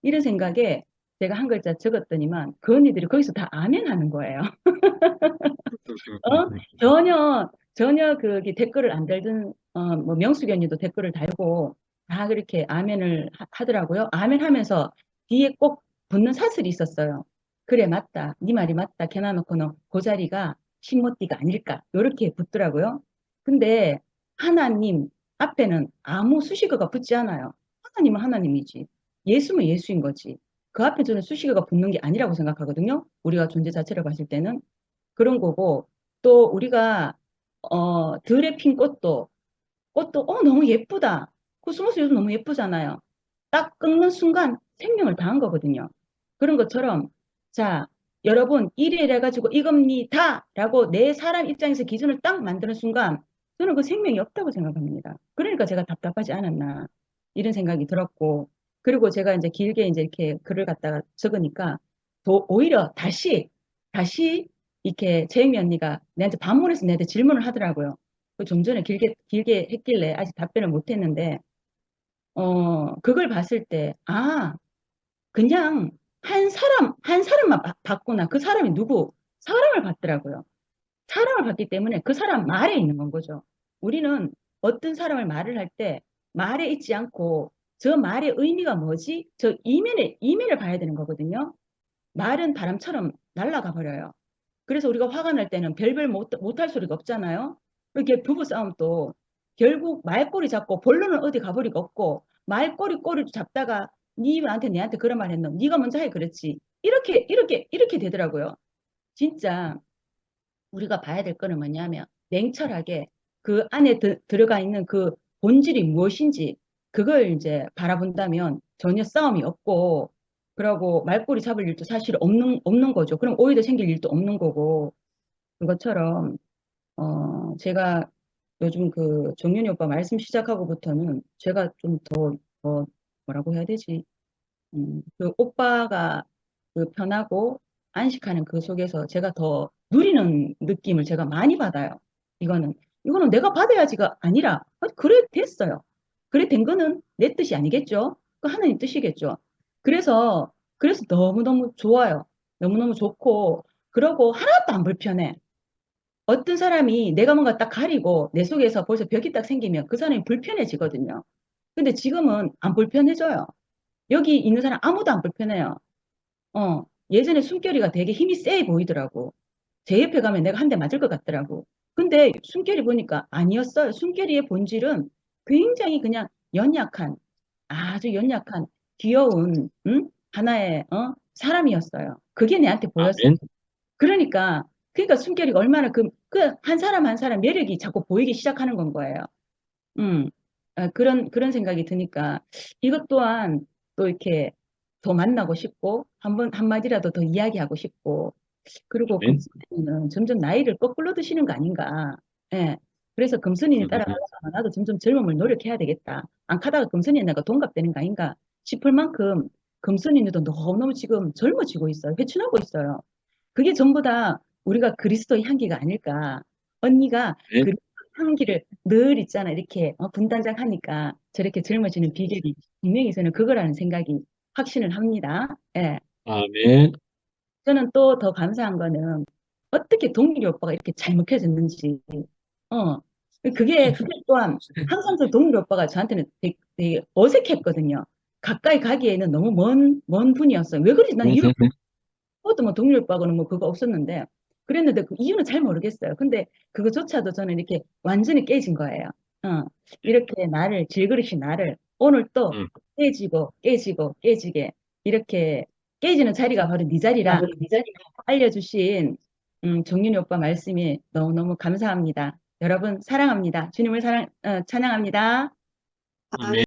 이런 생각에 제가 한 글자 적었더니만 그 언니들이 거기서 다 아멘 하는 거예요. 전혀 그 댓글을 안 달던 뭐 명숙이 언니도 댓글을 달고 다 그렇게 아멘을 하더라고요. 아멘 하면서 뒤에 꼭 붙는 사슬이 있었어요. 그래 맞다. 네 말이 맞다. 걔나놓고는 그 자리가 신모띠가 아닐까. 요렇게 붙더라고요. 근데 하나님 앞에는 아무 수식어가 붙지 않아요. 하나님은 하나님이지. 예수는 예수인 거지. 그 앞에 저는 수식어가 붙는 게 아니라고 생각하거든요. 우리가 존재 자체를 봤을 때는. 그런 거고 또 우리가 들에 핀 꽃도 너무 예쁘다. 코스모스 요즘 너무 예쁘잖아요. 딱 끊는 순간 생명을 다한 거거든요. 그런 것처럼 자 여러분 이래 가지고 이겁니다 라고 내 사람 입장에서 기준을 딱 만드는 순간 저는 그 생명이 없다고 생각합니다. 그러니까 제가 답답하지 않았나 이런 생각이 들었고 그리고 제가 이제 길게 이제 이렇게 글을 갖다가 적으니까 오히려 다시 이렇게 재미 언니가 내한테 반문해서 내한테 질문을 하더라고요. 그 좀 전에 길게 했길래 아직 답변을 못 했는데, 그걸 봤을 때, 그냥 한 사람만 봤구나. 그 사람이 누구? 사람을 봤더라고요. 사람을 봤기 때문에 그 사람 말에 있는 건 거죠. 우리는 어떤 사람을 말을 할 때 말에 있지 않고 저 말의 의미가 뭐지? 저 이면을 봐야 되는 거거든요. 말은 바람처럼 날아가 버려요. 그래서 우리가 화가 날 때는 별별 못할 소리가 없잖아요. 이렇게 부부싸움도 결국 말꼬리 잡고 본론은 어디 가버리가 없고 말꼬리를 잡다가 니한테 내한테 그런 말 했노. 니가 먼저 해 그랬지. 이렇게 되더라고요. 진짜 우리가 봐야 될 거는 뭐냐면 냉철하게 그 안에 들어가 있는 그 본질이 무엇인지 그걸 이제 바라본다면 전혀 싸움이 없고 그러고 말꼬리 잡을 일도 사실 없는 거죠. 그럼 오히려 생길 일도 없는 거고 그것처럼 제가 요즘 그 정윤이 오빠 말씀 시작하고부터는 제가 좀 더 뭐라고 해야 되지? 그 오빠가 그 편하고 안식하는 그 속에서 제가 더 누리는 느낌을 제가 많이 받아요. 이거는 내가 받아야지가 아니라 그래 됐어요. 그래 된 거는 내 뜻이 아니겠죠? 그 하나님 뜻이겠죠. 그래서 너무너무 좋아요. 너무너무 좋고 그러고 하나도 안 불편해. 어떤 사람이 내가 뭔가 딱 가리고 내 속에서 벌써 벽이 딱 생기면 그 사람이 불편해지거든요. 근데 지금은 안 불편해져요. 여기 있는 사람 아무도 안 불편해요. 예전에 숨결이가 되게 힘이 세 보이더라고. 제 옆에 가면 내가 한 대 맞을 것 같더라고. 근데 숨결이 보니까 아니었어요. 숨결이의 본질은 굉장히 그냥 연약한, 아주 연약한, 귀여운, 하나의, 사람이었어요. 그게 내한테 보였어요. 아멘. 그러니까 숨결이가 얼마나 한 사람 한 사람 매력이 자꾸 보이기 시작하는 건 거예요. 그런 생각이 드니까 이것 또한 또 이렇게 더 만나고 싶고 한마디라도 더 이야기하고 싶고 그리고 아멘. 금순이는 점점 나이를 거꾸로 드시는 거 아닌가. 예. 그래서 금순이를 따라가서 나도 점점 젊음을 노력해야 되겠다. 안 가다가 금순이 내가 동갑되는 거 아닌가 싶을 만큼 금순이도 너무너무 지금 젊어지고 있어요. 회춘하고 있어요. 그게 전부 다 우리가 그리스도의 향기가 아닐까. 언니가 네. 그리스도 향기를 늘 있잖아. 이렇게 분단장 하니까 저렇게 젊어지는 비결이 분명히 저는 그거라는 생각이 확신을 합니다. 예. 아멘. 저는 또 더 감사한 거는 어떻게 동일이 오빠가 이렇게 잘 먹혀졌는지. 어. 그게 또한 항상 저 동일이 오빠가 저한테는 되게 어색했거든요. 가까이 가기에는 너무 먼 분이었어요. 왜 그런지 나는 이유를 그것도 뭐 동료 오빠하고는 뭐 그거 없었는데 그랬는데 그 이유는 잘 모르겠어요. 근데 그거조차도 저는 이렇게 완전히 깨진 거예요. 이렇게 질그릇이 나를 오늘 또 깨지게 이렇게 깨지는 자리가 바로 네 자리라 알려주신 정윤이 오빠 말씀이 너무너무 감사합니다. 여러분 사랑합니다. 주님을 찬양합니다. 아멘.